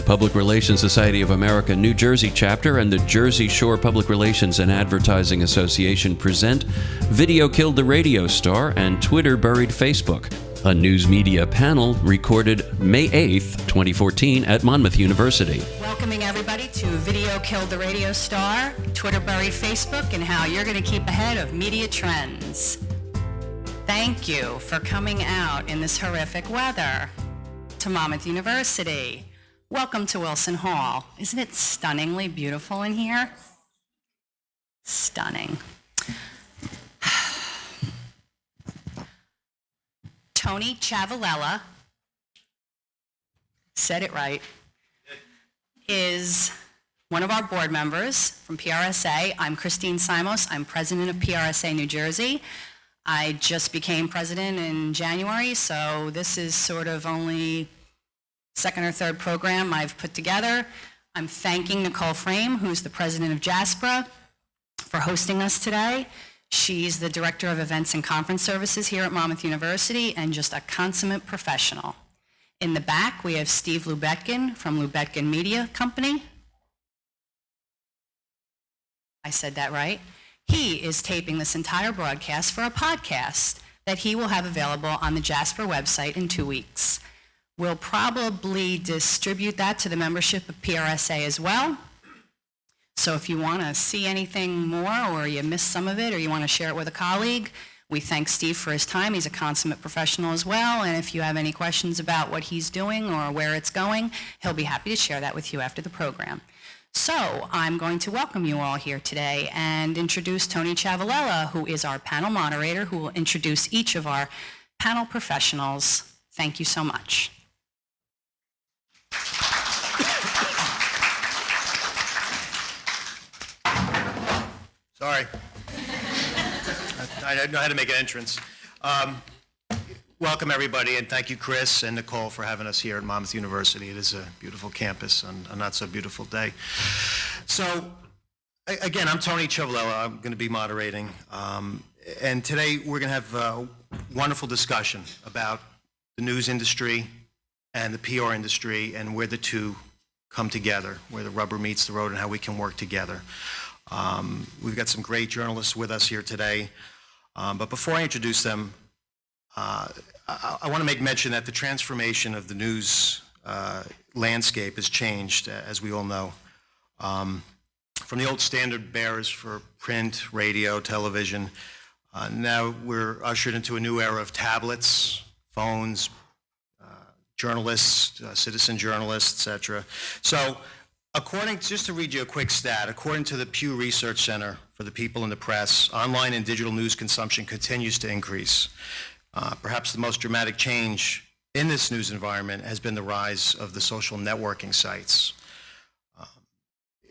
Public Relations Society of America New Jersey chapter and the Jersey Shore Public Relations and Advertising Association present Video Killed the Radio Star and Twitter Buried Facebook, a news media panel recorded May 8th, 2014 at Monmouth University. Welcoming everybody to Video Killed the Radio Star, Twitter Buried Facebook, and how you're going to keep ahead of media trends. Thank you for coming out in this horrific weather to Monmouth University. Welcome to Wilson Hall. Isn't it stunningly beautiful in here? Stunning. Tony Ciavolella, said it right, is one of our board members from PRSA. I'm Christine Simos. I'm president of PRSA New Jersey. I just became president in January, so this is sort of only second or third program I've put together. I'm thanking Nicole Frame, who's the president of JSPRAA, for hosting us today. She's the director of events and conference services here at Monmouth University and just a consummate professional. In the back, we have Steve Lubetkin from Lubetkin Media Company. I said that right. He is taping this entire broadcast for a podcast that he will have available on the JSPRAA website in 2 weeks. We'll probably distribute that to the membership of PRSA as well. So if you want to see anything more or you missed some of it or you want to share it with a colleague, we thank Steve for his time. He's a consummate professional as well. And if you have any questions about what he's doing or where it's going, he'll be happy to share that with you after the program. So I'm going to welcome you all here today and introduce Tony Ciavolella, who is our panel moderator, who will introduce each of our panel professionals. Thank you so much. Sorry. I didn't know how to make an entrance. Welcome, everybody, and thank you, Chris and Nicole, for having us here at Monmouth University. It is a beautiful campus on a not-so-beautiful day. So, again, I'm Tony Ciavolella. I'm going to be moderating. And today we're going to have a wonderful discussion about the news industry and the PR industry and where the two come together, where the rubber meets the road and how we can work together. We've got some great journalists with us here today. But before I introduce them, I want to make mention that the transformation of the news landscape has changed, as we all know. From the old standard bearers for print, radio, television, now we're ushered into a new era of tablets, phones, journalists, citizen journalists, etc. So, just to read you a quick stat, according to the Pew Research Center for the People in the Press, online and digital news consumption continues to increase. Perhaps the most dramatic change in this news environment has been the rise of the social networking sites.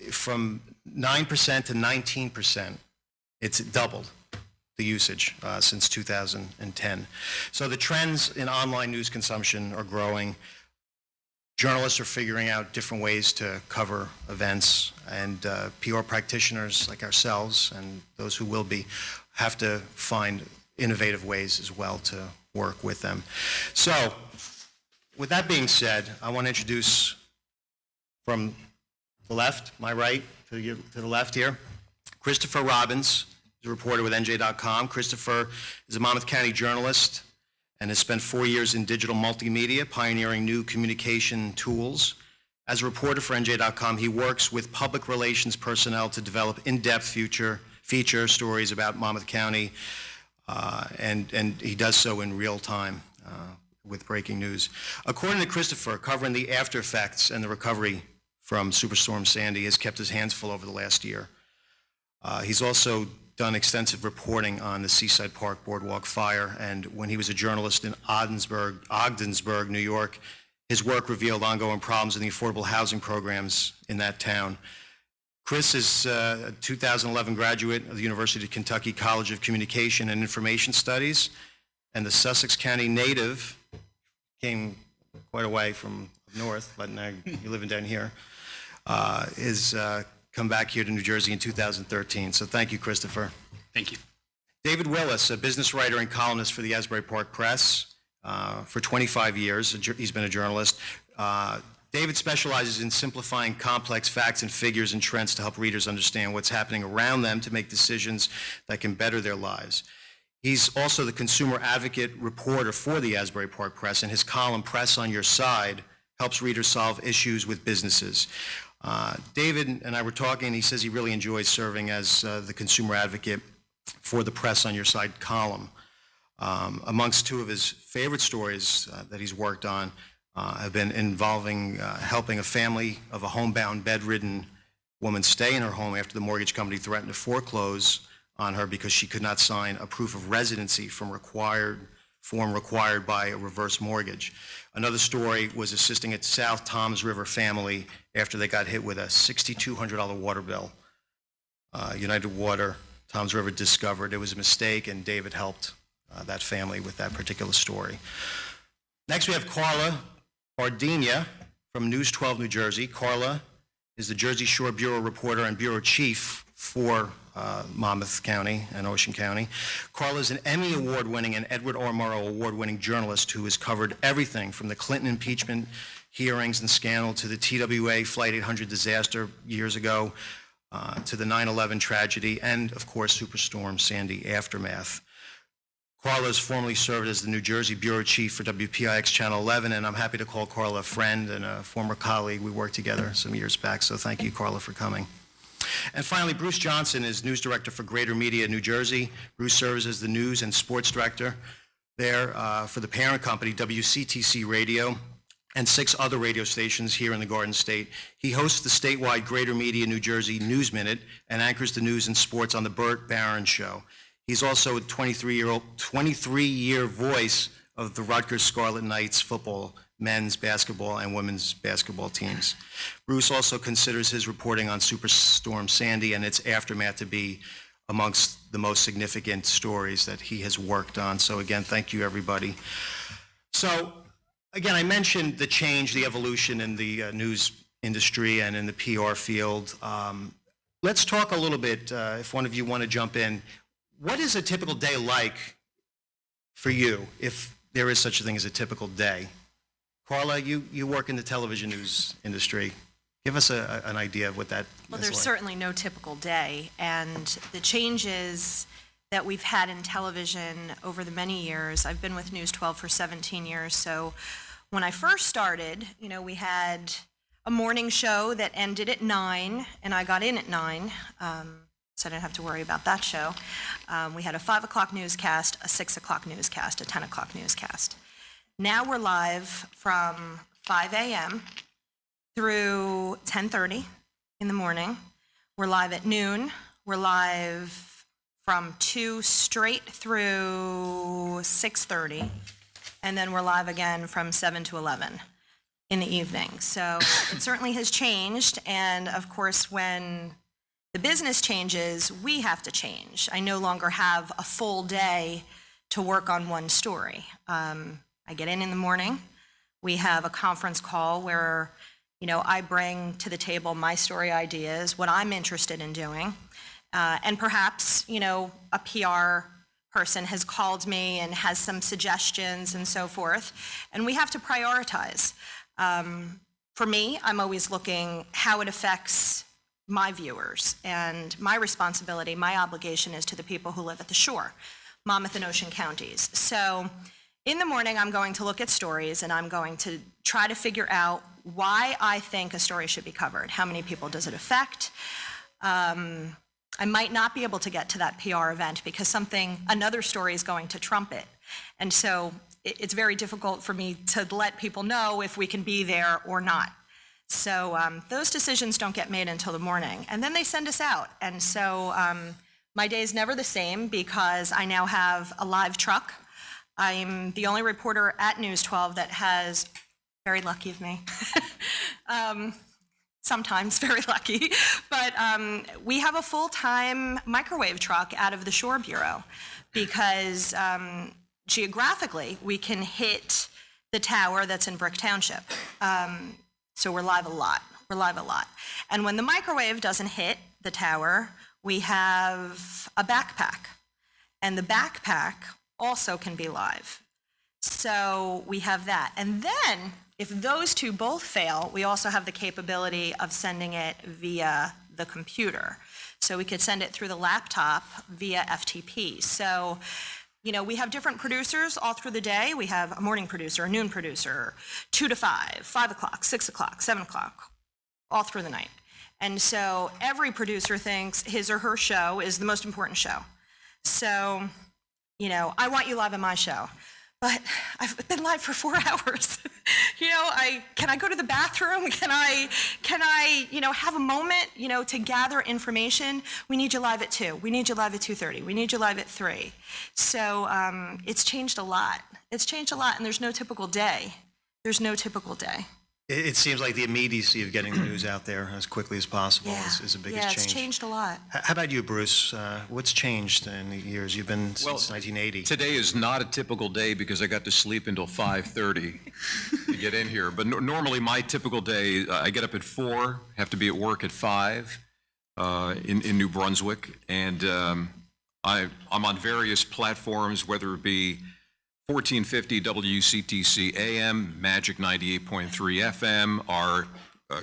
From 9% to 19%, it's doubled the usage since 2010. So the trends in online news consumption are growing. Journalists are figuring out different ways to cover events, and PR practitioners like ourselves and those who will be have to find innovative ways as well to work with them. So, with that being said, I want to introduce from the left, my right, to the left here, Christopher Robbins, is a reporter with NJ.com. Christopher is a Monmouth County journalist and has spent 4 years in digital multimedia, pioneering new communication tools. As a reporter for NJ.com, he works with public relations personnel to develop in-depth feature stories about Monmouth County, and he does so in real time with breaking news. According to Christopher, covering the after effects and the recovery from Superstorm Sandy has kept his hands full over the last year. He's also done extensive reporting on the Seaside Park Boardwalk fire, and when he was a journalist in Ogdensburg, New York, his work revealed ongoing problems in the affordable housing programs in that town. Chris is a 2011 graduate of the University of Kentucky College of Communication and Information Studies, and the Sussex County native, came quite a way from north, but now you're living down here, is come back here to New Jersey in 2013. So thank you, Christopher. Thank you. David Willis, a business writer and columnist for the Asbury Park Press for 25 years. He's been a journalist. David specializes in simplifying complex facts and figures and trends to help readers understand what's happening around them to make decisions that can better their lives. He's also the consumer advocate reporter for the Asbury Park Press, and his column, Press on Your Side, helps readers solve issues with businesses. David and I were talking, and he says he really enjoys serving as the consumer advocate for the Press on Your Side column. Amongst two of his favorite stories that he's worked on have been involving helping a family of a homebound, bedridden woman stay in her home after the mortgage company threatened to foreclose on her because she could not sign a proof of residency form required by a reverse mortgage. Another story was assisting a South Toms River family after they got hit with a $6,200 water bill. United Water, Toms River discovered it was a mistake, and David helped that family with that particular story. Next, we have Karla Bardinas from News 12 New Jersey. Karla is the Jersey Shore Bureau reporter and bureau chief for Monmouth County and Ocean County. Karla is an Emmy Award-winning and Edward R. Murrow Award-winning journalist who has covered everything from the Clinton impeachment hearings and scandal to the TWA Flight 800 disaster years ago, to the 9/11 tragedy, and of course Superstorm Sandy aftermath. Karla has formerly served as the New Jersey Bureau Chief for WPIX Channel 11, and I'm happy to call Karla a friend and a former colleague. We worked together some years back, so thank you, Karla, for coming. And finally, Bruce Johnson is News Director for Greater Media, New Jersey. Bruce serves as the News and Sports Director there for the parent company, WCTC Radio, and 6 other radio stations here in the Garden State. He hosts the statewide Greater Media, New Jersey News Minute and anchors the news and sports on the Burt Barron Show. He's also a 23-year voice of the Rutgers Scarlet Knights football, men's basketball, and women's basketball teams. Bruce also considers his reporting on Superstorm Sandy and its aftermath to be amongst the most significant stories that he has worked on. So again, thank you, everybody. So again, I mentioned the change, the evolution in the news industry and in the PR field. Let's talk a little bit, if one of you want to jump in. What is a typical day like for you, if there is such a thing as a typical day? Karla, you work in the television news industry. Give us an idea of what that is Well, there's like. certainly no typical day, and the changes that we've had in television over the many years, I've been with News 12 for 17 years, so when I first started, we had a morning show that ended at 9, and I got in at 9, so I didn't have to worry about that show. We had a 5 o'clock newscast, a 6 o'clock newscast, a 10 o'clock newscast. Now we're live from 5 a.m. through 10:30 in the morning. We're live at noon. We're live from 2 straight through 6:30, and then we're live again from 7 to 11 in the evening. So it certainly has changed, and of course when the business changes, we have to change. I no longer have a full day to work on one story. I get in the morning. We have a conference call where, I bring to the table my story ideas, what I'm interested in doing, and perhaps, a PR person has called me and has some suggestions and so forth, and we have to prioritize. For me, I'm always looking how it affects my viewers, and my responsibility, my obligation is to the people who live at the shore, Monmouth and Ocean counties. So in the morning, I'm going to look at stories, and I'm going to try to figure out why I think a story should be covered. How many people does it affect? I might not be able to get to that PR event because another story is going to trump it. And so it's very difficult for me to let people know if we can be there or not. So those decisions don't get made until the morning, and then they send us out. And so my day is never the same because I now have a live truck. I'm the only reporter at News 12 that has, very lucky of me, sometimes very lucky, but we have a full-time microwave truck out of the Shore Bureau because geographically we can hit the tower that's in Brick Township. So we're live a lot. And when the microwave doesn't hit the tower, we have a backpack. And the backpack also can be live. So we have that. And then, if those two both fail, we also have the capability of sending it via the computer. So we could send it through the laptop via FTP. So, we have different producers all through the day. We have a morning producer, a noon producer, 2 to 5, 5 o'clock, 6 o'clock, 7 o'clock, all through the night. And so every producer thinks his or her show is the most important show. So, I want you live on my show. But I've been live for 4 hours. Can I go to the bathroom? Can I, have a moment, to gather information? We need you live at 2. We need you live at 2:30. We need you live at 3. So it's changed a lot. It's changed a lot, and there's no typical day. There's no typical day. It seems like the immediacy of getting the news out there as quickly as possible is the biggest change. Yeah, it's changed a lot. How about you, Bruce? What's changed in the years? You've been since 1980. Today is not a typical day because I got to sleep until 5:30 to get in here. But normally my typical day, I get up at 4, have to be at work at 5 in New Brunswick. And I'm on various platforms, whether it be 1450 WCTC AM, Magic 98.3 FM, our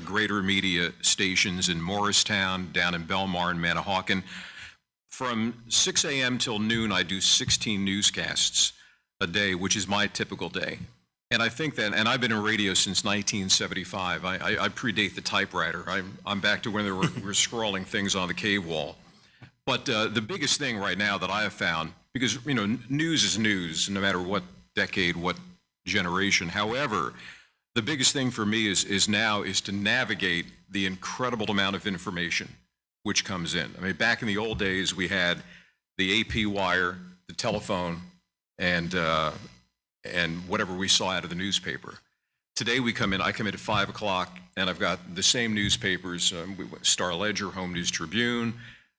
greater media stations in Morristown, down in Belmar and Manahawkin. From 6 a.m. till noon, I do 16 newscasts a day, which is my typical day. And I think that, and I've been in radio since 1975. I predate the typewriter. I'm back to when we're scrawling things on the cave wall. But the biggest thing right now that I have found, because news is news, no matter what decade, what generation. However, the biggest thing for me is now to navigate the incredible amount of information which comes in. I mean, back in the old days, we had the AP wire, the telephone, and whatever we saw out of the newspaper. Today I come in at 5 o'clock, and I've got the same newspapers, Star Ledger, Home News Tribune,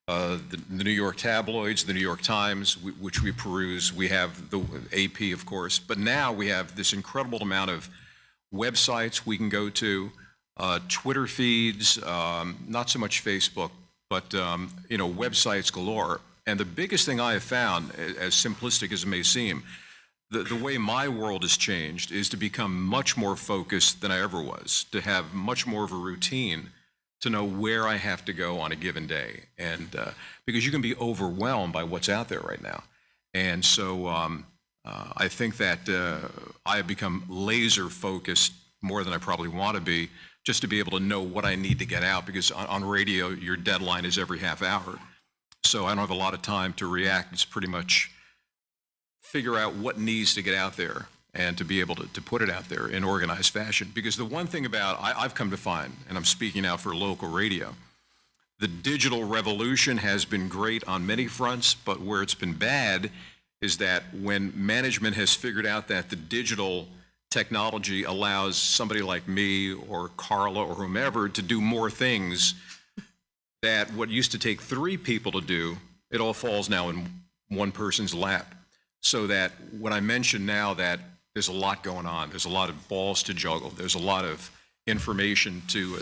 the New York tabloids, the New York Times, which we peruse. We have the AP, of course, but now we have this incredible amount of websites we can go to, Twitter feeds, not so much Facebook, but websites galore. And the biggest thing I have found, as simplistic as it may seem, the way my world has changed is to become much more focused than I ever was, to have much more of a routine, to know where I have to go on a given day. And because you can be overwhelmed by what's out there right now. And so I think that I have become laser focused more than I probably want to be, just to be able to know what I need to get out, because on radio, your deadline is every half hour. So I don't have a lot of time to react. It's pretty much figure out what needs to get out there and to be able to put it out there in organized fashion. Because the one thing about, I've come to find, and I'm speaking now for local radio, the digital revolution has been great on many fronts, but where it's been bad is that when management has figured out that the digital technology allows somebody like me or Karla or whomever to do more things, that what used to take 3 people to do, it all falls now in one person's lap. So that when I mention now that there's a lot going on, there's a lot of balls to juggle, there's a lot of information to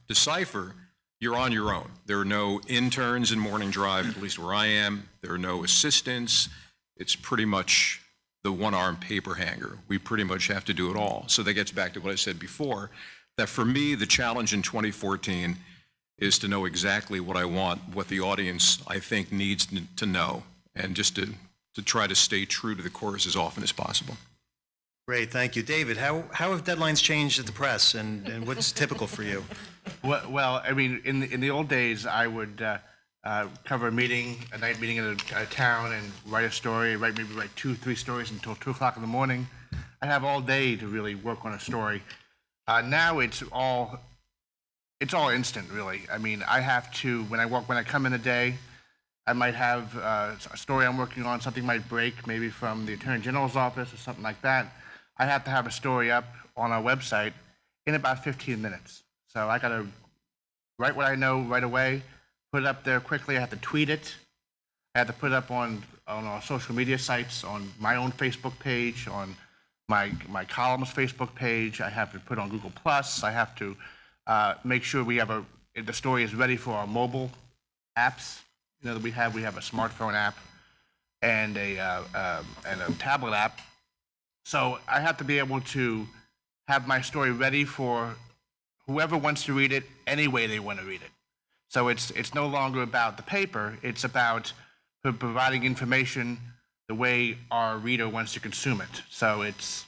decipher, you're on your own. There are no interns in morning drive, at least where I am. There are no assistants. It's pretty much the one-armed paper hanger. We pretty much have to do it all. So that gets back to what I said before, that for me, the challenge in 2014 is to know exactly what I want, what the audience, I think, needs to know, and just to try to stay true to the course as often as possible. Great, thank you. David, how have deadlines changed at the press, and what's typical for you? Well, I mean, in the old days, I would cover a night meeting in a town, and write a story, write 2-3 stories until 2 o'clock in the morning. I'd have all day to really work on a story. Now it's all instant, really. I mean, I have to, when I come in a day, I might have a story I'm working on, something might break, maybe from the Attorney General's office or something like that. I have to have a story up on our website in about 15 minutes. So I got to write what I know right away, put it up there quickly. I have to tweet it. I have to put it up on our social media sites, on my own Facebook page, on my column's Facebook page. I have to put it on Google+. I have to make sure the story is ready for our mobile apps. That we have a smartphone app and a tablet app, So I have to be able to have my story ready for whoever wants to read it any way they want to read it. So it's no longer about the paper, it's about providing information the way our reader wants to consume it. So it's,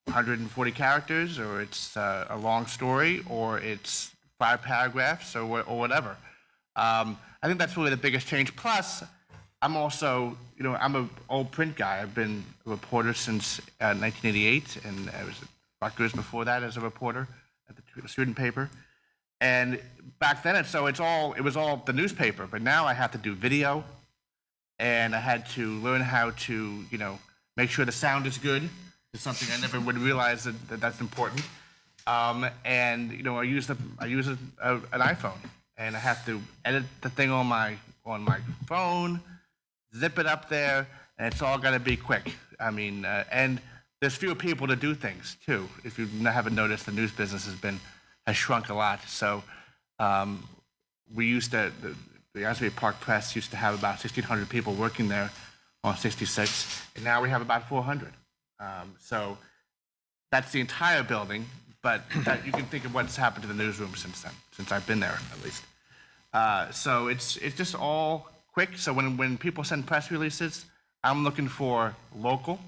140 characters, or it's a long story, or it's 5 paragraphs, or whatever. I think that's really the biggest change. Plus, I'm also, I'm an old print guy. I've been a reporter since 1988, and I was at Rutgers before that as a reporter at the student paper. And back then, it was all the newspaper. But now I have to do video, and I had to learn how to, make sure the sound is good. It's something I never would realize that's important. And I use an iPhone, and I have to edit the thing on my phone, zip it up there, and it's all got to be quick. I mean, and there's fewer people to do things too. If you haven't noticed, the news business has shrunk a lot. So we used to, the Asbury Park Press used to have about 1,600 people working there on 66, and now we have about 400. So that's the entire building, but you can think of what's happened to the newsroom since then, since I've been there at least. So it's just all quick. So when people send press releases, I'm looking for local.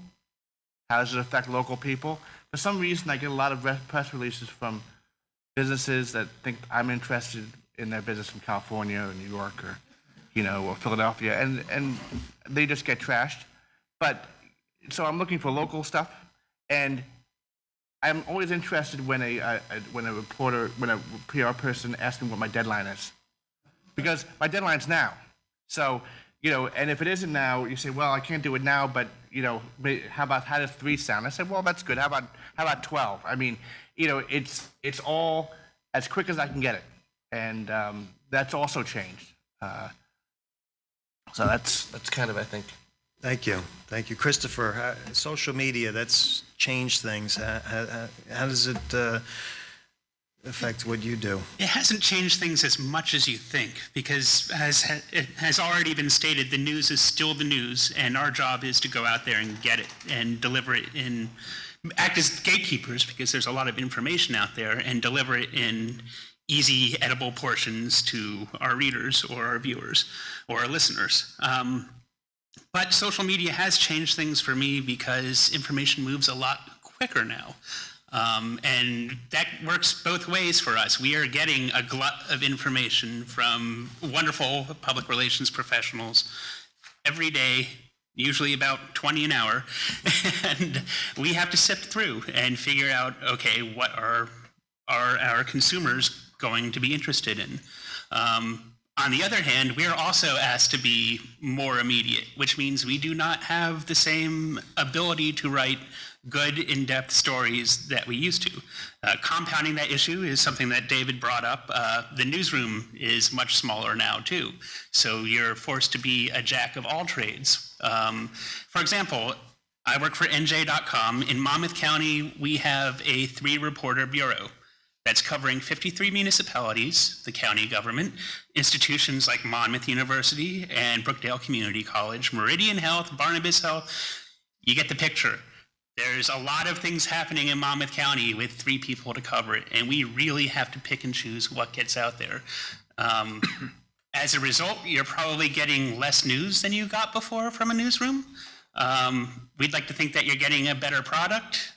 How does it affect local people? For some reason, I get a lot of press releases from businesses that think I'm interested in their business from California or New York or, or Philadelphia, and they just get trashed. But so I'm looking for local stuff, and I'm always interested when a PR person asks me what my deadline is, because my deadline's now. So, and if it isn't now, you say, well, I can't do it now, but how does 3 sound? I said, well, that's good. How about 12? I mean, it's all as quick as I can get it, and that's also changed. So that's kind of, I think. Thank you, Christopher. Social media, that's changed things. How does it affect what you do? It hasn't changed things as much as you think, because as it has already been stated, the news is still the news, and our job is to go out there and get it and deliver it act as gatekeepers, because there's a lot of information out there, and deliver it in easy, edible portions to our readers or our viewers or our listeners. But social media has changed things for me, because information moves a lot quicker now. And that works both ways for us. We are getting a glut of information from wonderful public relations professionals every day, usually about 20 an hour, and we have to sift through and figure out, okay, what are our consumers going to be interested in? On the other hand, we are also asked to be more immediate, which means we do not have the same ability to write good, in-depth stories that we used to. Compounding that issue is something that David brought up. The newsroom is much smaller now, too. So you're forced to be a jack of all trades. For example, I work for NJ.com. In Monmouth County, we have a 3-reporter bureau that's covering 53 municipalities, the county government, institutions like Monmouth University and Brookdale Community College, Meridian Health, Bardinas Health. You get the picture. There's a lot of things happening in Monmouth County with 3 people to cover it, and we really have to pick and choose what gets out there. As a result, you're probably getting less news than you got before from a newsroom. We'd like to think that you're getting a better product.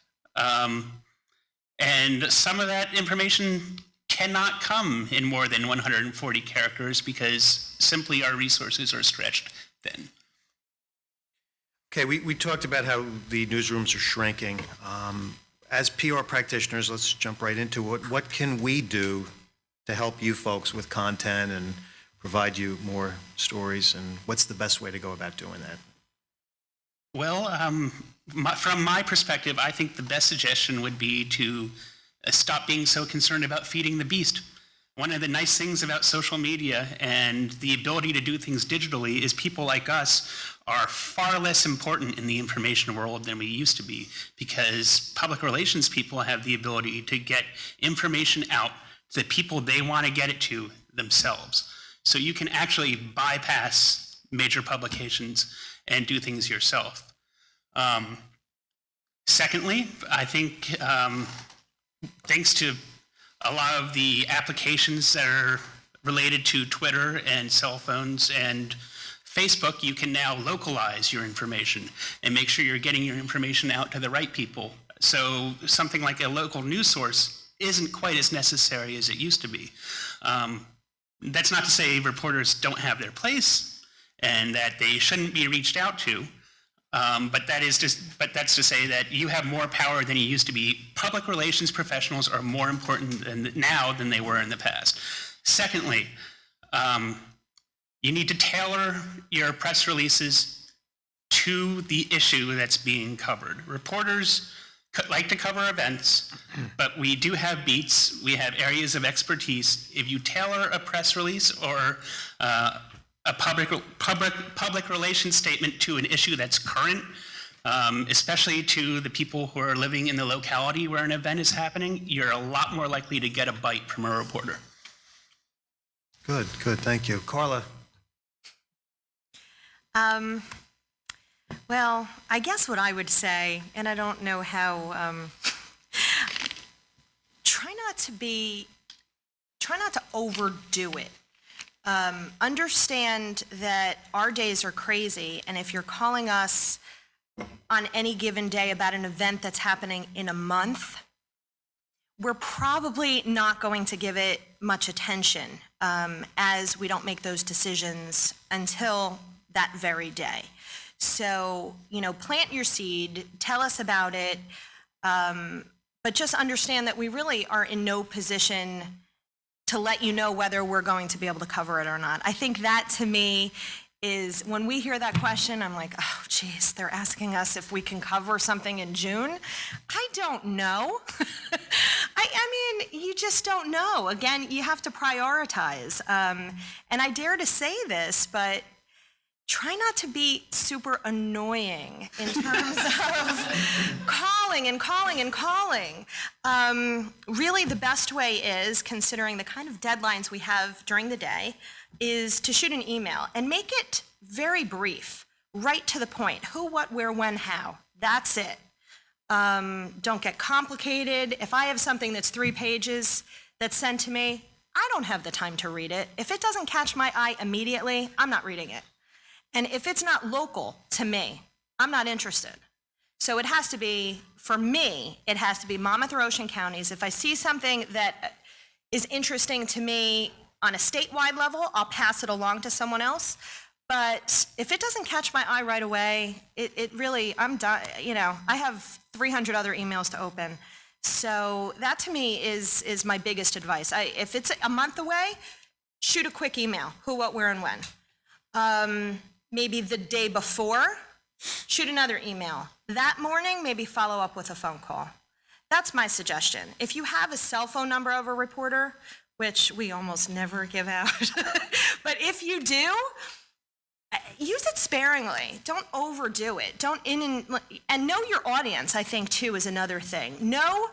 And some of that information cannot come in more than 140 characters, because simply our resources are stretched thin. Okay, we talked about how the newsrooms are shrinking. As PR practitioners, let's jump right into it. What can we do to help you folks with content and provide you more stories, and what's the best way to go about doing that? Well, from my perspective, I think the best suggestion would be to stop being so concerned about feeding the beast. One of the nice things about social media and the ability to do things digitally is people like us are far less important in the information world than we used to be, because public relations people have the ability to get information out to the people they want to get it to themselves. So you can actually bypass major publications and do things yourself. Secondly, I think thanks to a lot of the applications that are related to Twitter and cell phones and Facebook, you can now localize your information and make sure you're getting your information out to the right people. So something like a local news source isn't quite as necessary as it used to be. That's not to say reporters don't have their place and that they shouldn't be reached out to. But that's to say that you have more power than you used to be. Public relations professionals are more important now than they were in the past. Secondly, you need to tailor your press releases to the issue that's being covered. Reporters like to cover events, but we do have beats. We have areas of expertise. If you tailor a press release or a public relations statement to an issue that's current, especially to the people who are living in the locality where an event is happening, you're a lot more likely to get a bite from a reporter. Good, thank you. Karla? Well, I guess what I would say, and I don't know how, try not to overdo it. Understand that our days are crazy, and if you're calling us on any given day about an event that's happening in a month, we're probably not going to give it much attention, as we don't make those decisions until that very day. So, plant your seed, tell us about it, but just understand that we really are in no position to let you know whether we're going to be able to cover it or not. I think that, to me, is when we hear that question, I'm like, oh, geez, they're asking us if we can cover something in June. I don't know. I mean, you just don't know. Again, you have to prioritize. And I dare to say this, but try not to be super annoying in terms of calling and calling and calling. Really, the best way is, considering the kind of deadlines we have during the day, is to shoot an email and make it very brief, right to the point. Who, what, where, when, how. That's it. Don't get complicated. If I have something that's 3 pages that's sent to me, I don't have the time to read it. If it doesn't catch my eye immediately, I'm not reading it. And if it's not local to me, I'm not interested. So it has to be, for me, it has to be Monmouth or Ocean counties. If I see something that is interesting to me on a statewide level, I'll pass it along to someone else. But if it doesn't catch my eye right away, it really, I'm done. I have 300 other emails to open. So that, to me, is my biggest advice. If it's a month away, shoot a quick email. Who, what, where, and when. Maybe the day before, shoot another email. That morning, maybe follow up with a phone call. That's my suggestion. If you have a cell phone number of a reporter, which we almost never give out, but if you do, use it sparingly. Don't overdo it. And know your audience, I think, too, is another thing. Know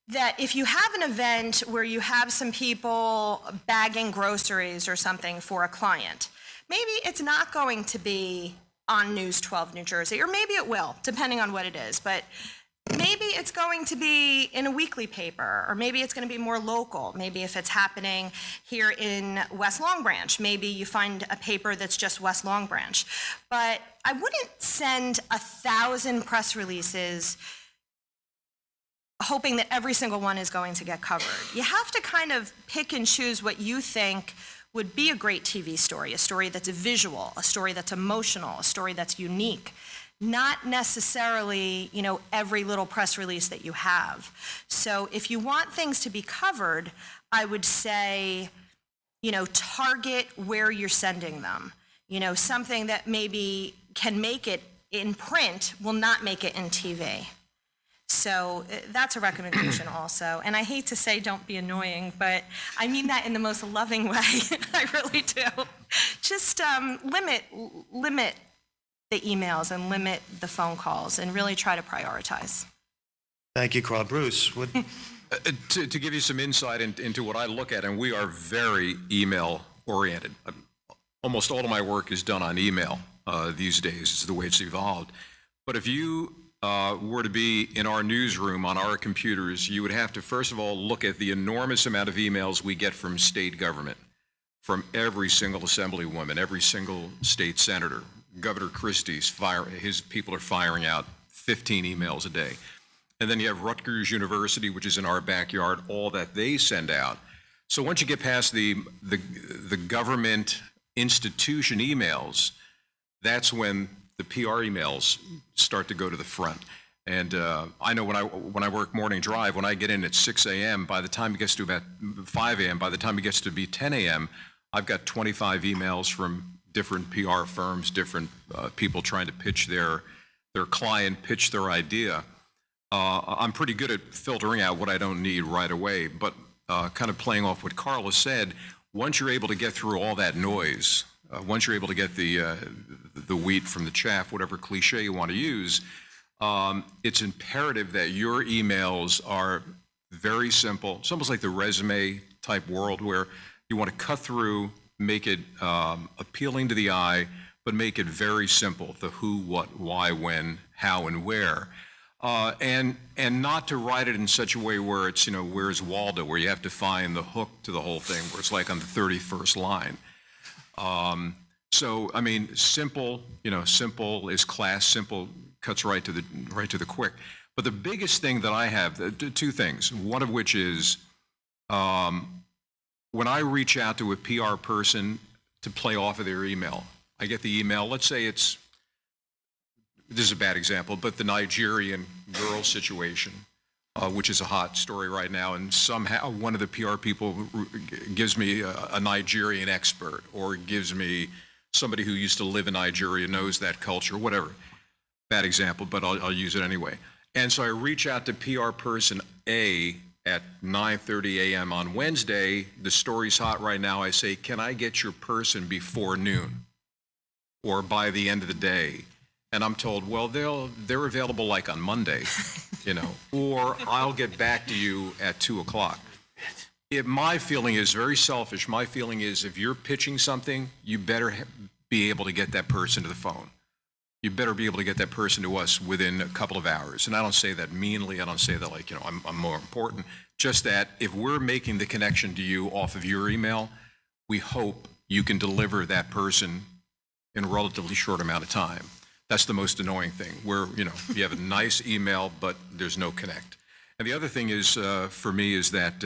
that if you have an event where you have some people bagging groceries or something for a client, maybe it's not going to be on News 12 New Jersey, or maybe it will, depending on what it is. But maybe it's going to be in a weekly paper, or maybe it's going to be more local. Maybe if it's happening here in West Long Branch, maybe you find a paper that's just West Long Branch. But I wouldn't send 1,000 press releases hoping that every single one is going to get covered. You have to kind of pick and choose what you think would be a great TV story, a story that's visual, a story that's emotional, a story that's unique. Not necessarily, every little press release that you have. So if you want things to be covered, I would say, target where you're sending them. Something that maybe can make it in print will not make it in TV. So that's a recommendation also. And I hate to say don't be annoying, but I mean that in the most loving way. I really do. Just limit the emails and limit the phone calls and really try to prioritize. Thank you, Karla. Bruce, what? To give you some insight into what I look at, and we are very email oriented. Almost all of my work is done on email these days. It's the way it's evolved. But if you were to be in our newsroom on our computers, you would have to, first of all, look at the enormous amount of emails we get from state government, from every single assemblywoman, every single state senator. Governor Christie's his people are firing out 15 emails a day. And then you have Rutgers University, which is in our backyard, all that they send out. So once you get past the government institution emails, that's when the PR emails start to go to the front. And I know when I work morning drive, when I get in at 6 a.m., by the time it gets to about 5 a.m., by the time it gets to be 10 a.m., I've got 25 emails from different PR firms, different people trying to pitch their client, pitch their idea. I'm pretty good at filtering out what I don't need right away, but kind of playing off what Karla said, once you're able to get through all that noise, once you're able to get the wheat from the chaff, whatever cliche you want to use, it's imperative that your emails are very simple. It's almost like the resume type world where you want to cut through, make it appealing to the eye, but make it very simple, the who, what, why, when, how, and where. And not to write it in such a way where it's, where's Waldo, where you have to find the hook to the whole thing, where it's like on the 31st line. So, I mean, simple, simple is class, simple cuts right to the quick. But the biggest thing that I have, two things, one of which is when I reach out to a PR person to play off of their email, I get the email, let's say this is a bad example, but the Nigerian girl situation, which is a hot story right now, and somehow one of the PR people gives me a Nigerian expert, or gives me somebody who used to live in Nigeria, knows that culture, whatever. Bad example, but I'll use it anyway. And so I reach out to PR person A at 9:30 a.m. on Wednesday. The story's hot right now. I say, can I get your person before noon or by the end of the day? And I'm told, well, they're available like on Monday, or I'll get back to you at 2 o'clock. My feeling is very selfish. My feeling is if you're pitching something, you better be able to get that person to the phone. You better be able to get that person to us within a couple of hours. And I don't say that meanly. I don't say that like, I'm more important. Just that if we're making the connection to you off of your email, we hope you can deliver that person in a relatively short amount of time. That's the most annoying thing, where, you have a nice email, but there's no connect. And the other thing is, for me, is that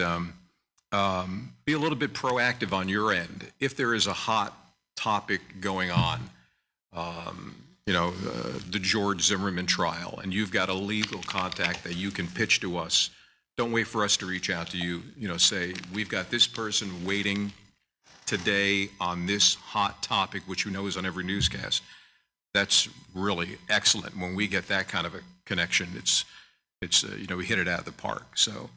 be a little bit proactive on your end. If there is a hot topic going on, the George Zimmerman trial, and you've got a legal contact that you can pitch to us, don't wait for us to reach out to you. Say, we've got this person waiting today on this hot topic, which is on every newscast. That's really excellent. When we get that kind of a connection, it's we hit it out of the park. So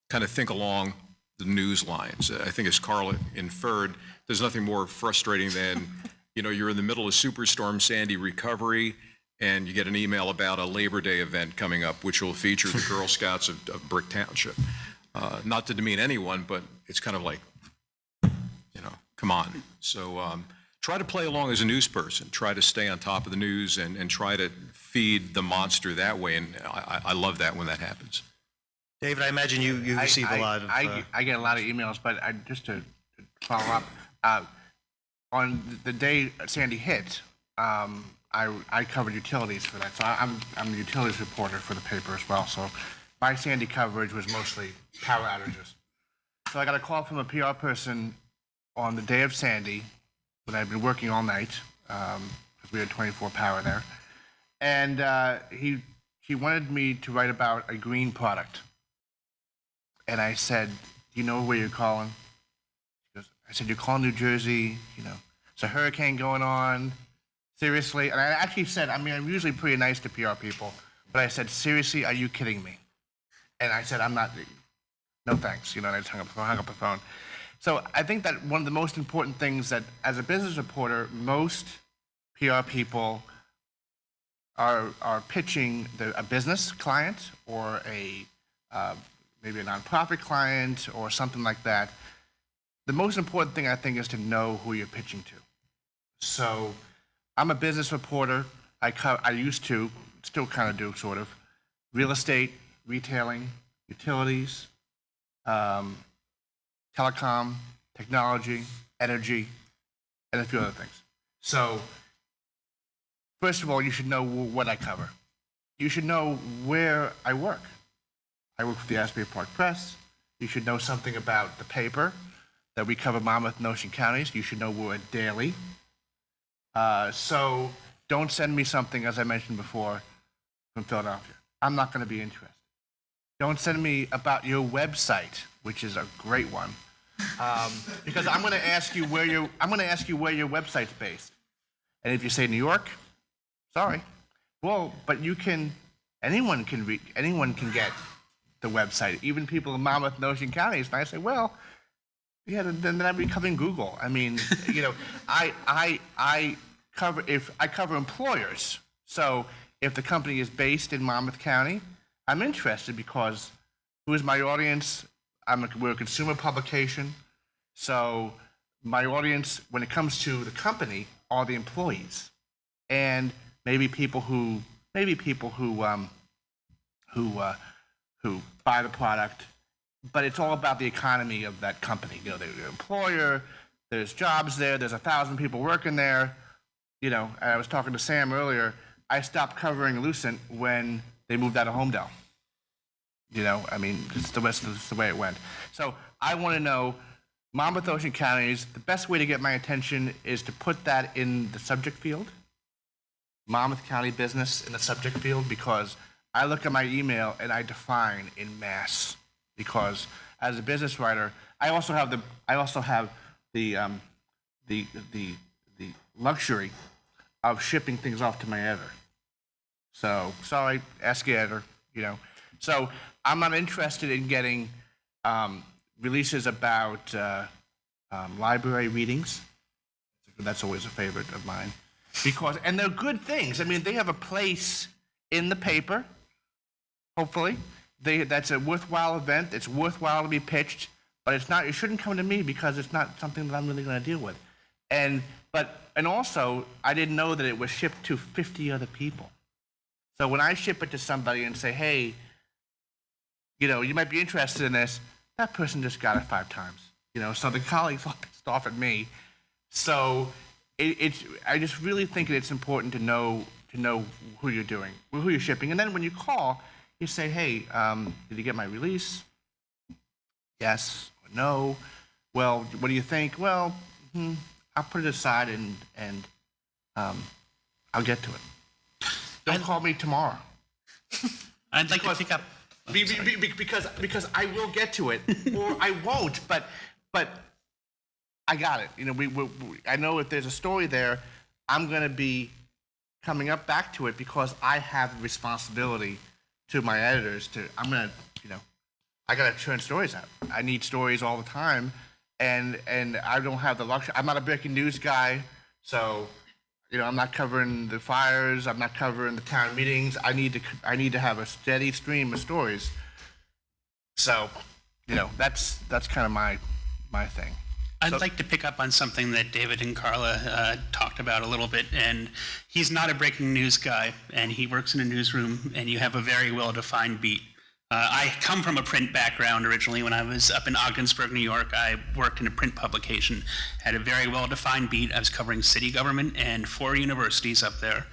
kind of think along the news lines. I think as Karla inferred, there's nothing more frustrating than, you're in the middle of Superstorm Sandy recovery and you get an email about a Labor Day event coming up, which will feature the Girl Scouts of Brick Township. Not to demean anyone, but it's kind of like, come on. So try to play along as a news person. Try to stay on top of the news and try to feed the monster that way. And I love that when that happens. David, I imagine you receive a lot of... I get a lot of emails, but just to follow up, on the day Sandy hit, I covered utilities for that. So I'm a utilities reporter for the paper as well. So my Sandy coverage was mostly power outages. So I got a call from a PR person on the day of Sandy, when I'd been working all night, because we had 24 power there. And he wanted me to write about a green product. And I said, do you know where you're calling? I said, you're calling New Jersey, it's a hurricane going on, seriously? And I actually said, I'm usually pretty nice to PR people, but I said, seriously, are you kidding me? And I said, I'm not, no thanks, and I just hung up the phone. So I think that one of the most important things that, as a business reporter, most PR people are pitching a business client or maybe a nonprofit client or something like that. The most important thing, I think, is to know who you're pitching to. So I'm a business reporter. I used to still kind of do, sort of. Real estate, retailing, utilities, telecom, technology, energy, and a few other things. So, first of all, you should know what I cover. You should know where I work. I work for the Asbury Park Press. You should know something about the paper that we cover Monmouth and Ocean counties. You should know we're daily. So don't send me something, as I mentioned before, from Philadelphia. I'm not going to be interested. Don't send me about your website, which is a great one, because I'm going to ask you where your website's based. And if you say New York, sorry. Well, but anyone can get the website, even people in Monmouth and Ocean counties. And I say, well, yeah, then I'd be covering Google. I mean, I cover employers. So if the company is based in Monmouth County, I'm interested because who is my audience? We're a consumer publication. So my audience, when it comes to the company, are the employees, and maybe people who buy the product. But it's all about the economy of that company. They're your employer. There's jobs there. There's 1,000 people working there. I was talking to Sam earlier. I stopped covering Lucent when they moved out of Homedale. It's the way it went. So I want to know Monmouth, Ocean counties. The best way to get my attention is to put that in the subject field, Monmouth County business in the subject field, because I look at my email and I define in mass. Because as a business writer, I also have the luxury of shipping things off to my editor. So sorry, ask the editor. So I'm not interested in getting releases about library readings. That's always a favorite of mine, and they're good things. They have a place in the paper. Hopefully, that's a worthwhile event. It's worthwhile to be pitched, but it's not. It shouldn't come to me because it's not something that I'm really going to deal with. And also, I didn't know that it was shipped to 50 other people. So when I ship it to somebody and say, hey, you might be interested in this, that person just got it 5 times. So the colleagues all pissed off at me. So I just really think it's important to know who you're doing, who you're shipping, and then when you call, you say, hey, did you get my release? Yes or no. Well, what do you think? Well, I'll put it aside and I'll get to it. Don't call me tomorrow. I'd like to pick up. Because I will get to it, or I won't. But I got it. I know if there's a story there, I'm going to be coming up back to it because I have the responsibility to my editors I got to churn stories out. I need stories all the time, and I don't have the luxury. I'm not a breaking news guy, so I'm not covering the fires. I'm not covering the town meetings. I need to have a steady stream of stories. So, that's kind of my thing. I'd like to pick up on something that David and Karla talked about a little bit, and he's not a breaking news guy, and he works in a newsroom, and you have a very well-defined beat. I come from a print background originally. When I was up in Ogdensburg, New York, I worked in a print publication, had a very well-defined beat. I was covering city government and 4 universities up there.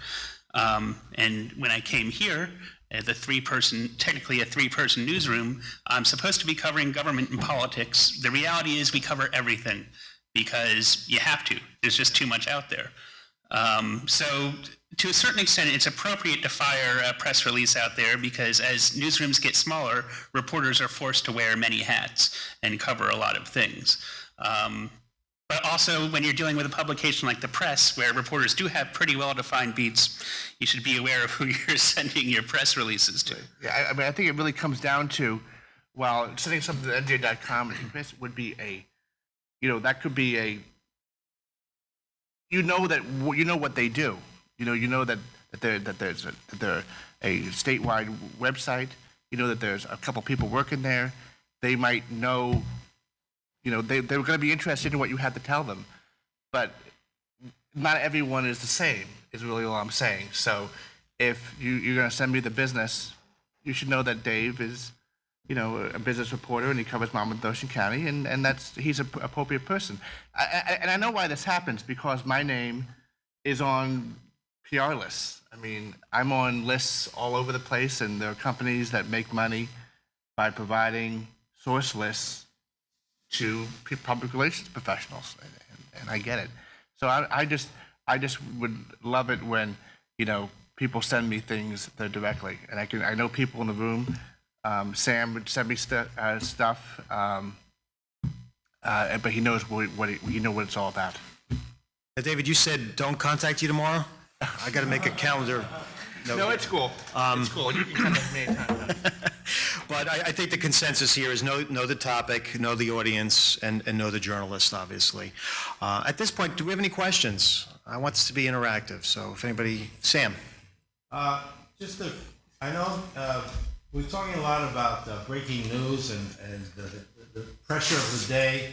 And when I came here, technically a 3-person newsroom, I'm supposed to be covering government and politics. The reality is we cover everything because you have to. There's just too much out there. So to a certain extent, it's appropriate to fire a press release out there because as newsrooms get smaller, reporters are forced to wear many hats and cover a lot of things. But also, when you're dealing with a publication like the Press, where reporters do have pretty well-defined beats, you should be aware of who you're sending your press releases to. Yeah, I think it really comes down to, sending something to NJ.com would be that could be what they do. That they're a statewide website. That there's a couple people working there. They might know. They're going to be interested in what you have to tell them, but not everyone is the same, is really all I'm saying. So if you're going to send me the business, you should know that Dave is, you know, a business reporter and he covers Monmouth, Ocean County, and he's an appropriate person. And I know why this happens, because my name is on PR lists. I mean, I'm on lists all over the place, and there are companies that make money by providing source lists to public relations professionals, and I get it. So I just would love it when, you know, people send me things there directly, and I know people in the room. Sam would send me stuff, but he knows what it's all about. David, you said don't contact you tomorrow? I got to make a calendar. No, it's cool. It's cool. You can contact me anytime. But I think the consensus here is know the topic, know the audience, and know the journalist, obviously. At this point, do we have any questions? I want this to be interactive, so if anybody... Sam. I know we're talking a lot about breaking news and the pressure of the day,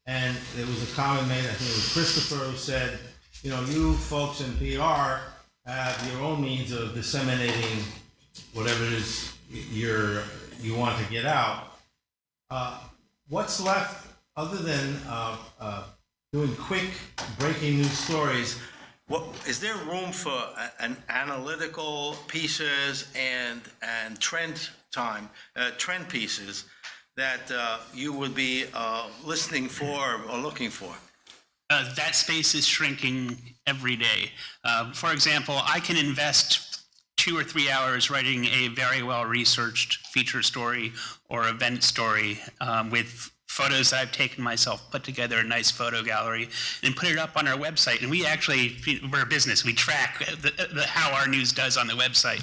and there was a comment made, I think it was Christopher, who said, you know, you folks in PR have your own means of disseminating whatever it is you want to get out. What's left other than doing quick breaking news stories? Is there room for an analytical pieces and trend pieces that you would be listening for or looking for? That space is shrinking every day. For example, I can invest 2 or 3 hours writing a very well-researched feature story or event story with photos I've taken myself, put together a nice photo gallery, and put it up on our website. And we're a business. We track how our news does on the website.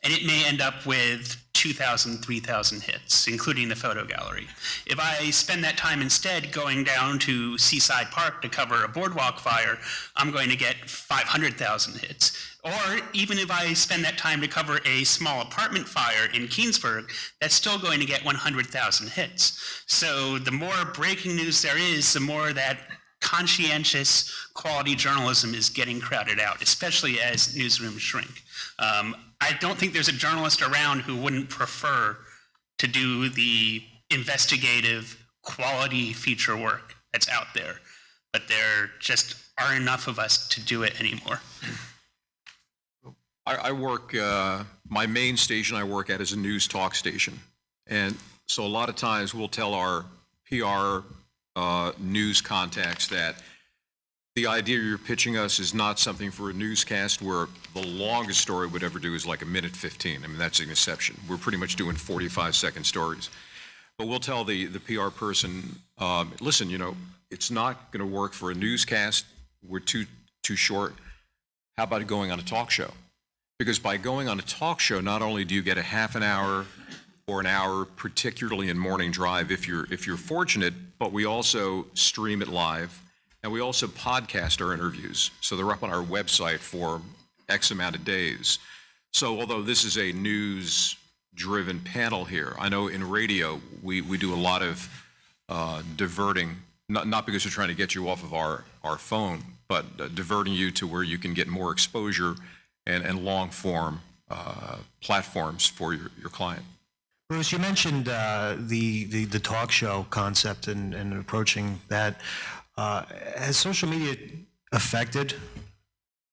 And it may end up with 2,000, 3,000 hits, including the photo gallery. If I spend that time instead going down to Seaside Park to cover a boardwalk fire, I'm going to get 500,000 hits. Or even if I spend that time to cover a small apartment fire in Keansburg, that's still going to get 100,000 hits. So the more breaking news there is, the more that conscientious quality journalism is getting crowded out, especially as newsrooms shrink. I don't think there's a journalist around who wouldn't prefer to do the investigative quality feature work that's out there, but there just aren't enough of us to do it anymore. I work, my main station I work at is a news talk station. And so a lot of times we'll tell our PR news contacts that the idea you're pitching us is not something for a newscast where the longest story would ever do is like 1:15. I mean, that's an exception. We're pretty much doing 45-second stories. But we'll tell the PR person, listen, you know, it's not going to work for a newscast. We're too short. How about going on a talk show? Because by going on a talk show, not only do you get a half an hour or an hour, particularly in morning drive if you're fortunate, but we also stream it live, and we also podcast our interviews. So they're up on our website for X amount of days. So although this is a news-driven panel here, I know in radio we do a lot of diverting, not because we're trying to get you off of our phone, but diverting you to where you can get more exposure and long-form platforms for your client. Bruce, you mentioned the talk show concept and approaching that. Has social media affected?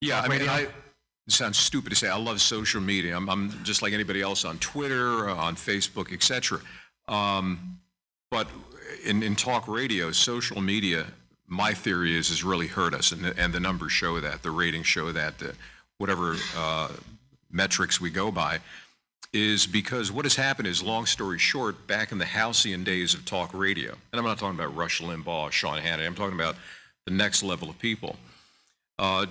Yeah, I mean, it sounds stupid to say I love social media. I'm just like anybody else on Twitter, on Facebook, etc. But in talk radio, social media, my theory has really hurt us, and the numbers show that, the ratings show that, whatever metrics we go by, is because what has happened is, long story short, back in the halcyon days of talk radio, and I'm not talking about Rush Limbaugh, Sean Hannity, I'm talking about the next level of people.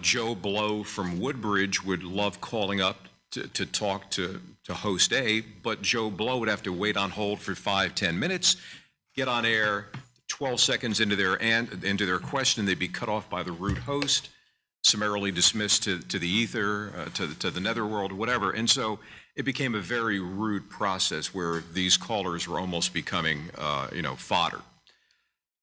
Joe Blow from Woodbridge would love calling up to talk to host A, but Joe Blow would have to wait on hold for 5-10 minutes, get on air, 12 seconds into their question, they'd be cut off by the rude host, summarily dismissed to the ether, to the netherworld, whatever. And so it became a very rude process where these callers were almost becoming, fodder.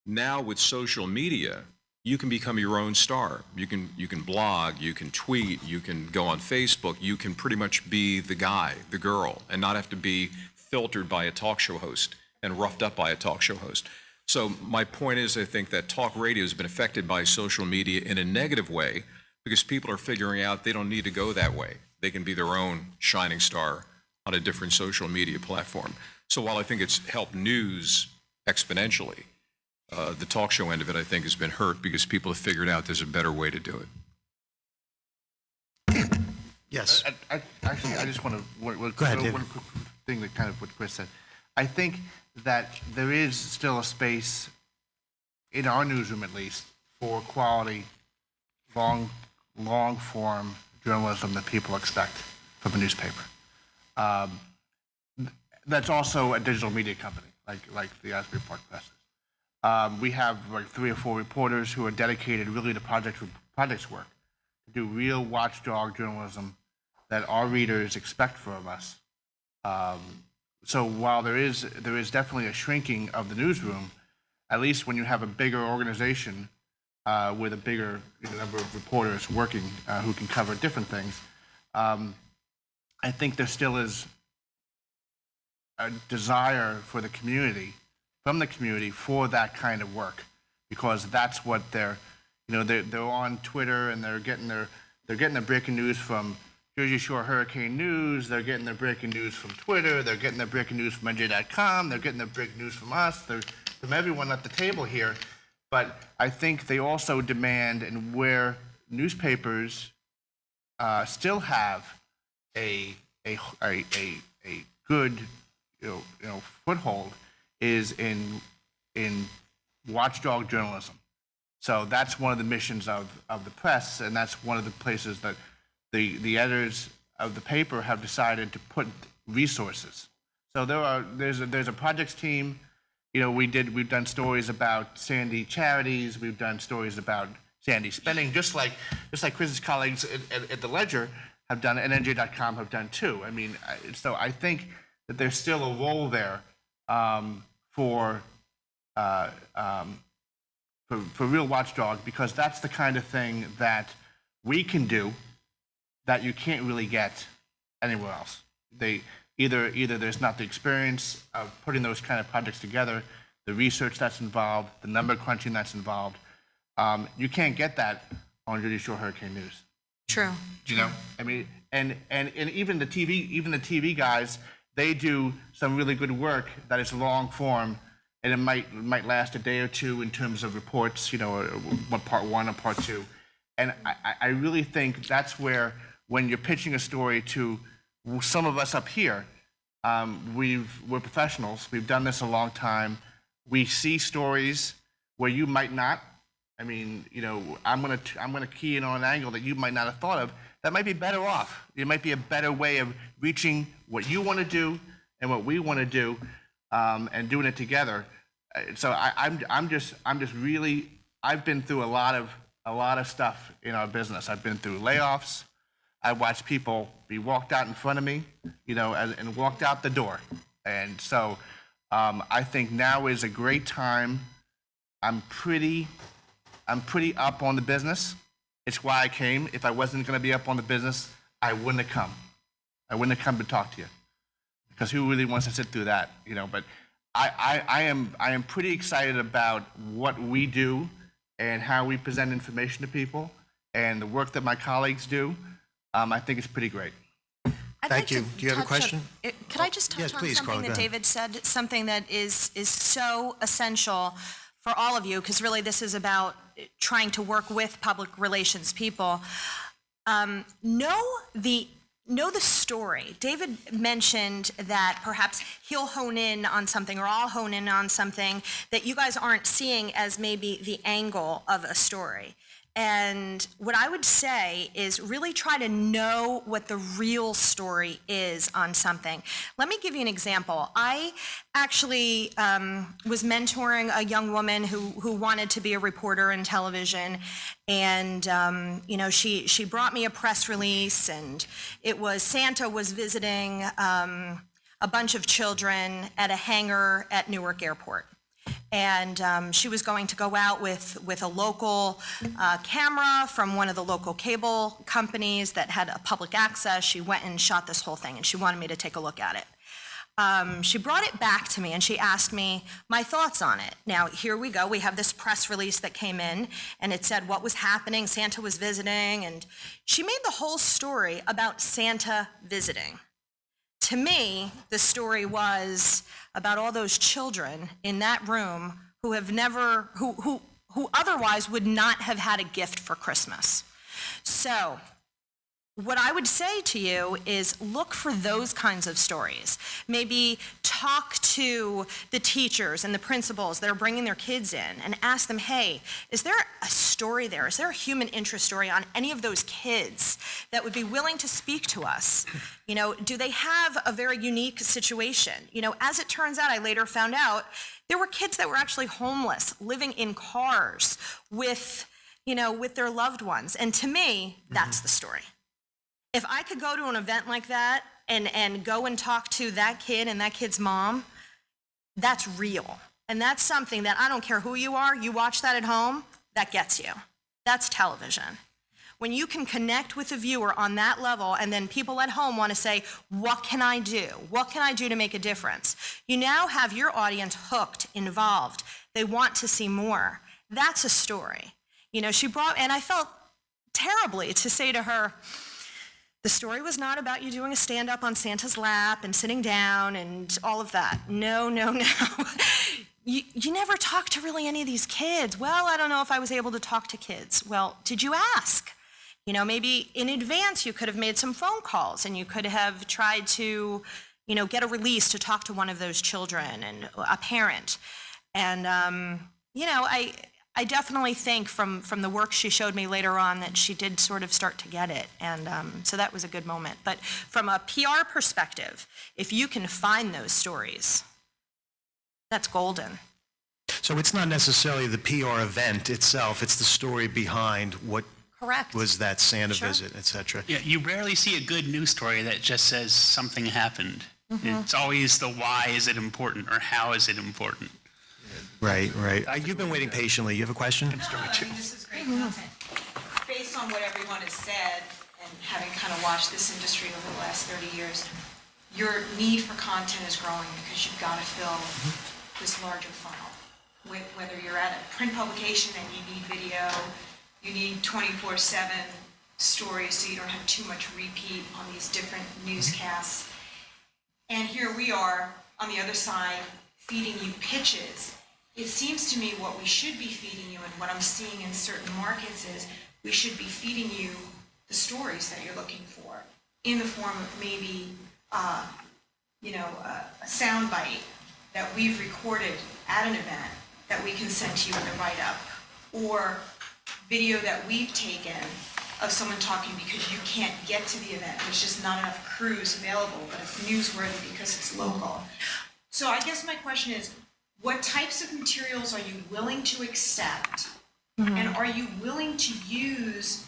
Now with social media, you can become your own star. You can blog, you can tweet, you can go on Facebook, you can pretty much be the guy, the girl, and not have to be filtered by a talk show host and roughed up by a talk show host. So my point is, I think that talk radio has been affected by social media in a negative way because people are figuring out they don't need to go that way. They can be their own shining star on a different social media platform. So while I think it's helped news exponentially, the talk show end of it, I think, has been hurt because people have figured out there's a better way to do it. Yes. Actually, I just want to, Go ahead, David. one quick thing that kind of what Chris said. I think that there is still a space, in our newsroom at least, for quality, long-form journalism that people expect from a newspaper. That's also a digital media company, like the Asbury Park Press is. We have like 3 or 4 reporters who are dedicated really to projects work, to do real watchdog journalism that our readers expect from us. So while there is definitely a shrinking of the newsroom, at least when you have a bigger organization with a bigger number of reporters working who can cover different things, I think there still is a desire for the community, from the community, for that kind of work, because that's what they're on Twitter and they're getting their breaking news from Jersey Shore Hurricane News, they're getting their breaking news from Twitter, they're getting their breaking news from NJ.com, they're getting their breaking news from us, from everyone at the table here. But I think they also demand, and where newspapers still have a good foothold is in watchdog journalism. So that's one of the missions of the press, and that's one of the places that the editors of the paper have decided to put resources. So there's a projects team. We've done stories about Sandy charities. We've done stories about Sandy spending, just like Chris's colleagues at the Ledger have done, and NJ.com have done too. I mean, so I think that there's still a role there for real watchdog, because that's the kind of thing that we can do that you can't really get anywhere else. Either there's not the experience of putting those kind of projects together, the research that's involved, the number crunching that's involved. You can't get that on Jersey Shore Hurricane News. True. I mean, and even the TV guys, they do some really good work that is long form, and it might last a day or two in terms of reports, part 1 or part 2. And I really think that's where, when you're pitching a story to some of us up here, we're professionals. We've done this a long time. We see stories where you might not. I mean, I'm gonna key in on an angle that you might not have thought of. That might be better off. It might be a better way of reaching what you want to do and what we want to do, and doing it together. So I'm just really. I've been through a lot of stuff in our business. I've been through layoffs. I watched people be walked out in front of me, and walked out the door. And so I think now is a great time. I'm pretty up on the business. It's why I came. If I wasn't going to be up on the business, I wouldn't have come. I wouldn't have come to talk to you, because who really wants to sit through that? But I am pretty excited about what we do and how we present information to people, and the work that my colleagues do. I think it's pretty great. Thank you. Do you have a question? Could I just touch Yes, on please, something Karla, that go ahead. David said, something that is so essential for all of you, because really this is about trying to work with public relations people. Know the story. David mentioned that perhaps he'll hone in on something, or I'll hone in on something that you guys aren't seeing as maybe the angle of a story. And what I would say is really try to know what the real story is on something. Let me give you an example. I actually was mentoring a young woman who wanted to be a reporter in television, and she brought me a press release, and it was Santa was visiting a bunch of children at a hangar at Newark Airport. And she was going to go out with a local camera from one of the local cable companies that had a public access. She went and shot this whole thing, and she wanted me to take a look at it. She brought it back to me, and she asked me my thoughts on it. Now, here we go. We have this press release that came in, and it said what was happening. Santa was visiting, and she made the whole story about Santa visiting. To me, the story was about all those children in that room who have never, who otherwise would not have had a gift for Christmas. So, what I would say to you is look for those kinds of stories. Maybe talk to the teachers and the principals that are bringing their kids in and ask them, hey, is there a story there? Is there a human interest story on any of those kids that would be willing to speak to us? You know, do they have a very unique situation? You know, as it turns out, I later found out there were kids that were actually homeless, living in cars with, you know, with their loved ones. And to me, that's the story. If I could go to an event like that and go and talk to that kid and that kid's mom, that's real. And that's something that I don't care who you are, you watch that at home, that gets you. That's television. When you can connect with the viewer on that level and then people at home want to say, what can I do? What can I do to make a difference? You now have your audience hooked, involved. They want to see more. That's a story. You know, she brought, and I felt terribly to say to her, the story was not about you doing a stand-up on Santa's lap and sitting down and all of that. No, no, no. You never talked to really any of these kids. Well, I don't know if I was able to talk to kids. Well, did you ask? You know, maybe in advance you could have made some phone calls and you could have tried to, you know, get a release to talk to one of those children and a parent. And, you know, I definitely think from the work she showed me later on that she did sort of start to get it. And so that was a good moment. But from a PR perspective, if you can find those stories, that's golden. So it's not necessarily the PR event itself, it's the story behind what Correct. was that Santa Sure. visit, et cetera. Yeah, you rarely see a good news story that just says something happened. It's always the why is it important or how is it important. Right, right. You've been waiting patiently. You have a question? This is great content. Based on what everyone has said, and having kind of watched this industry over the last 30 years, your need for content is growing because you've got to fill this larger funnel. Whether you're at a print publication and you need video, you need 24/7 stories so you don't have too much repeat on these different newscasts. And here we are on the other side feeding you pitches. It seems to me what we should be feeding you and what I'm seeing in certain markets is we should be feeding you the stories that you're looking for in the form of maybe, a sound bite that we've recorded at an event that we can send to you in the write-up, or video that we've taken of someone talking because you can't get to the event. There's just not enough crews available, but it's newsworthy because it's local. So I guess my question is, what types of materials are you willing to accept? And are you willing to use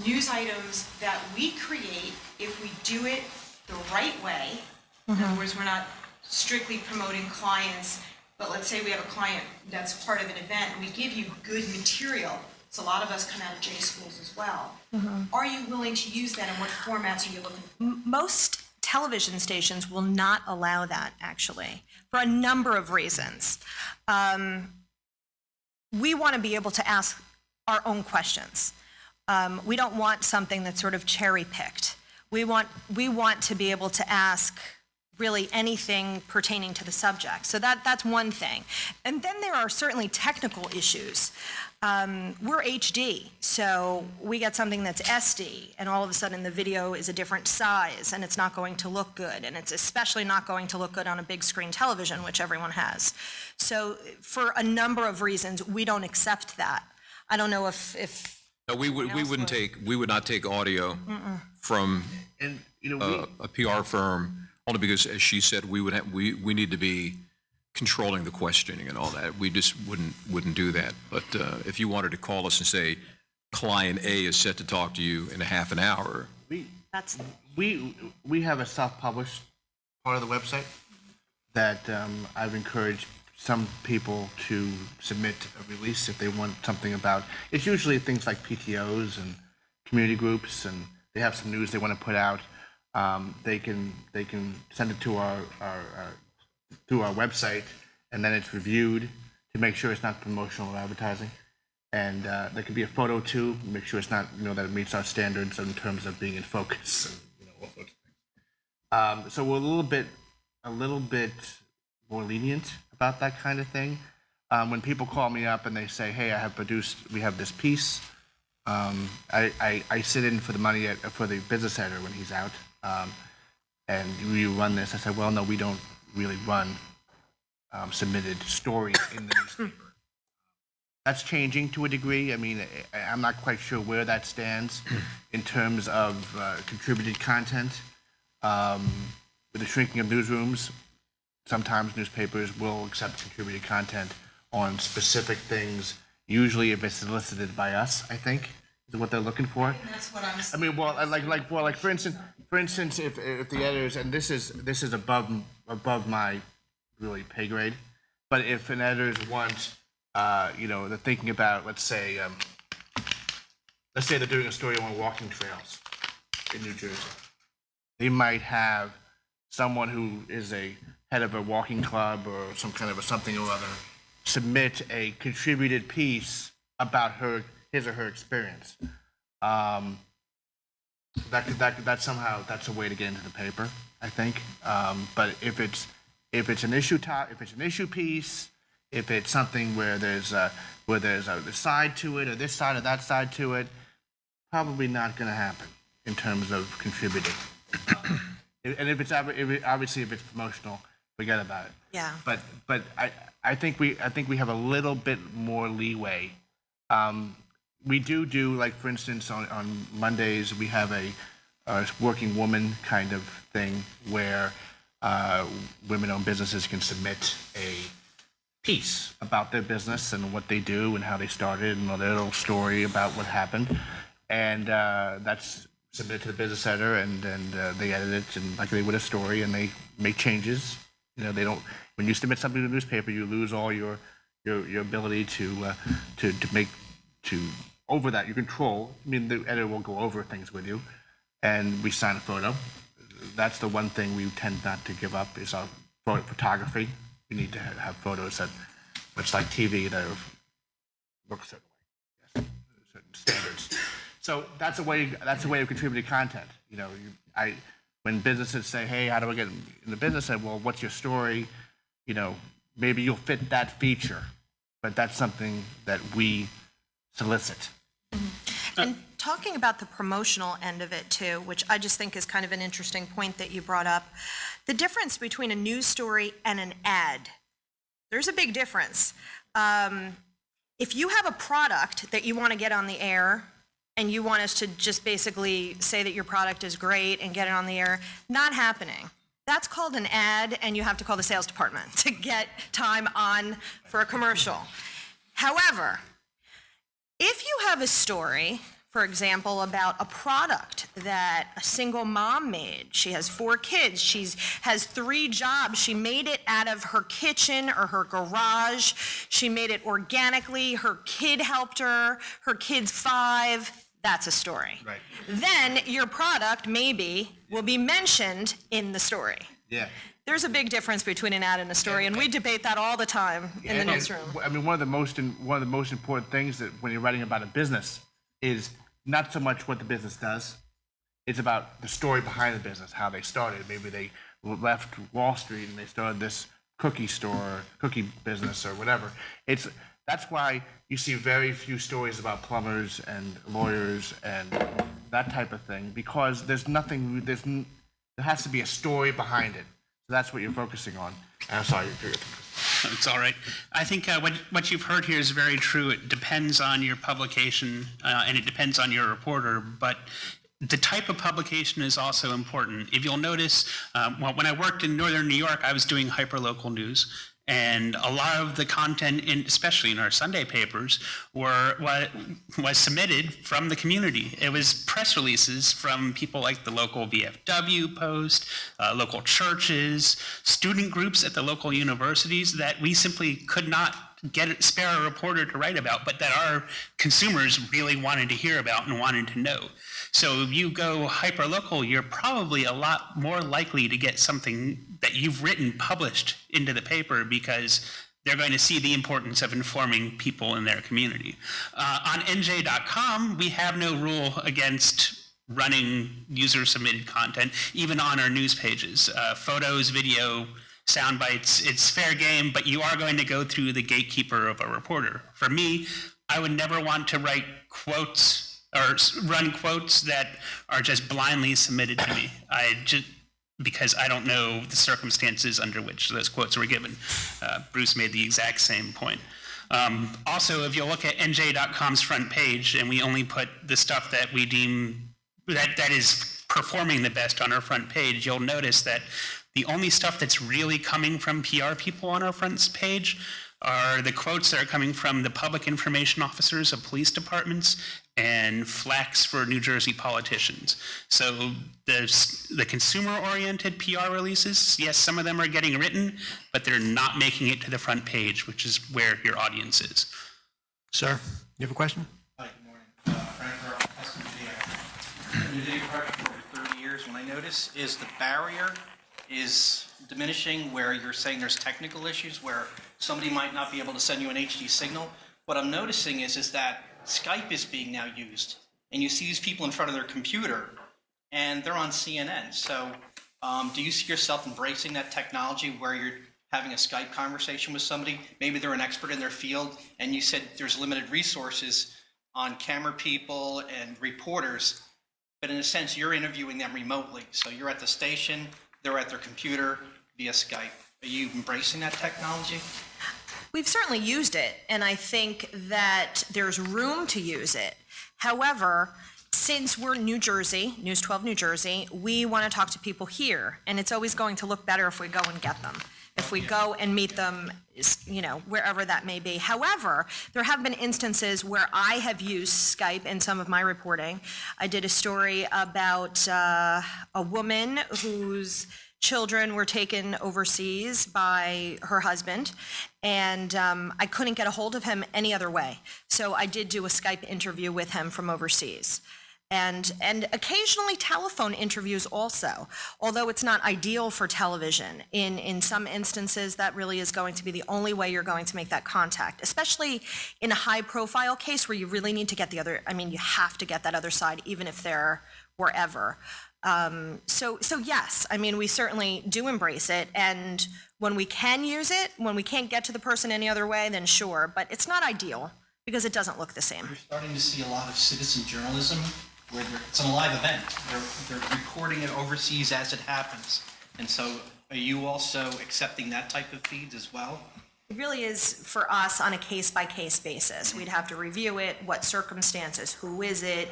news items that we create if we do it the right way? In other words, we're not strictly promoting clients, but let's say we have a client that's part of an event and we give you good material. So a lot of us come out of J schools as well. Are you willing to use that, and what formats are you looking for? Most television stations will not allow that, actually, for a number of reasons. We want to be able to ask our own questions. We don't want something that's sort of cherry-picked. We want to be able to ask really anything pertaining to the subject. So that's one thing. And then there are certainly technical issues. We're HD, so we get something that's SD, and all of a sudden the video is a different size, and it's not going to look good, and it's especially not going to look good on a big screen television, which everyone has. So for a number of reasons, we don't accept that. I don't know if No, we would not take audio from And, you know, a PR firm, only because, as she said, we need to be controlling the questioning and all that. We just wouldn't do that. But if you wanted to call us and say, client A is set to talk to you in a half an hour, we have a self-published part of the website that I've encouraged some people to submit a release if they want something about, it's usually things like PTOs and community groups, and they have some news they want to put out. They can send it to our through our website, and then it's reviewed to make sure it's not promotional or advertising. And there could be a photo too, make sure it's not, that it meets our standards in terms of being in focus, and all sorts of things. So we're a little bit more lenient about that kind of thing. When people call me up and they say, "Hey, we have this piece," I sit in for the money for the business editor when he's out, and we run this. I said, "Well, no, we don't really run submitted stories in the newspaper." That's changing to a degree. I mean, I'm not quite sure where that stands in terms of contributed content. With the shrinking of newsrooms, sometimes newspapers will accept contributed content on specific things, usually if it's solicited by us, I think, is what they're looking for. And that's what I'm saying. I mean, like for instance, if the editors, and this is above my really pay grade, but if an editors want, they're thinking about, let's say they're doing a story on walking trails in New Jersey. They might have someone who is a head of a walking club or some kind of a something or other submit a contributed piece about his or her experience. That's a way to get into the paper, I think. But if it's an issue piece, if it's something where there's a side to it or this side or that side to it, probably not going to happen in terms of contributing. And if it's obviously if it's promotional, forget about it. Yeah. But I think we have a little bit more leeway. We do like, for instance, on Mondays we have a working woman kind of thing where women-owned businesses can submit a piece about their business and what they do and how they started and their little story about what happened, and that's submitted to the business editor, and they edit it and like they would a story, and they make changes. They don't. When you submit something to the newspaper, you lose all your ability to over that. You control. I mean, the editor will go over things with you, and we sign a photo. That's the one thing we tend not to give up is our photography. We need to have photos that, much like TV, that look a certain way, certain standards. So that's a way of contributing content. When businesses say, "Hey, how do I get in the business?" I say, "Well, what's your story?" Maybe you'll fit that feature, but that's something that we solicit. And talking about the promotional end of it too, which I just think is kind of an interesting point that you brought up, the difference between a news story and an ad, there's a big difference. If you have a product that you want to get on the air and you want us to just basically say that your product is great and get it on the air, not happening. That's called an ad, and you have to call the sales department to get time on for a commercial. However, if you have a story, for example, about a product that a single mom made, she has 4 kids, she has 3 jobs, she made it out of her kitchen or her garage, she made it organically, her kid helped her kid's 5, that's a story. Right. Then your product maybe will be mentioned in the story. Yeah. There's a big difference between an ad and a story, and we debate that all the time in the newsroom. I mean, one of the most important things that when you're writing about a business is not so much what the business does. It's about the story behind the business, how they started. Maybe they left Wall Street and they started this cookie store, cookie business, or whatever. That's why you see very few stories about plumbers and lawyers and that type of thing, because there has to be a story behind it. So that's what you're focusing on. I'm sorry. It's all right. I think what you've heard here is very true. It depends on your publication and it depends on your reporter, but the type of publication is also important. If you'll notice, when I worked in northern New York, I was doing hyperlocal news. And a lot of the content, especially in our Sunday papers, was submitted from the community. It was press releases from people like the local VFW Post, local churches, student groups at the local universities that we simply could not spare a reporter to write about, but that our consumers really wanted to hear about and wanted to know. So if you go hyper-local, you're probably a lot more likely to get something that you've written published into the paper because they're going to see the importance of informing people in their community. On NJ.com, we have no rule against running user-submitted content, even on our news pages. Photos, video, sound bites, it's fair game, but you are going to go through the gatekeeper of a reporter. For me, I would never want to write quotes or run quotes that are just blindly submitted to me. Because I don't know the circumstances under which those quotes were given. Bruce made the exact same point. Also, if you look at NJ.com's front page, and we only put the stuff that we deem that is performing the best on our front page, you'll notice that the only stuff that's really coming from PR people on our front page are the quotes that are coming from the public information officers of police departments and flacks for New Jersey politicians. So the consumer-oriented PR releases, yes, some of them are getting written, but they're not making it to the front page, which is where your audience is. Sir, you have a question? Hi, good morning. Frank Burke, Custom Video. I've been video production for over 30 years. What I notice is the barrier is diminishing, where you're saying there's technical issues where somebody might not be able to send you an HD signal. What I'm noticing is that Skype is being now used, and you see these people in front of their computer, and they're on CNN. So do you see yourself embracing that technology where you're having a Skype conversation with somebody? Maybe they're an expert in their field, and you said there's limited resources on camera people and reporters, but in a sense, you're interviewing them remotely. So you're at the station, they're at their computer via Skype. Are you embracing that technology? We've certainly used it, and I think that there's room to use it. However, since we're New Jersey, News 12 New Jersey, we want to talk to people here, and it's always going to look better if we go and get them, if we go and meet them, wherever that may be. However, there have been instances where I have used Skype in some of my reporting. I did a story about a woman whose children were taken overseas by her husband, and I couldn't get a hold of him any other way. So I did do a Skype interview with him from overseas. And occasionally telephone interviews also, although it's not ideal for television. In some instances, that really is going to be the only way you're going to make that contact, especially in a high-profile case where you really need to get you have to get that other side, even if they're wherever. So yes, we certainly do embrace it, and when we can use it, when we can't get to the person any other way, then sure, but it's not ideal because it doesn't look the same. We're starting to see a lot of citizen journalism where it's a live event. They're recording it overseas as it happens. And so are you also accepting that type of feeds as well? It really is for us on a case-by-case basis. We'd have to review it, what circumstances, who is it.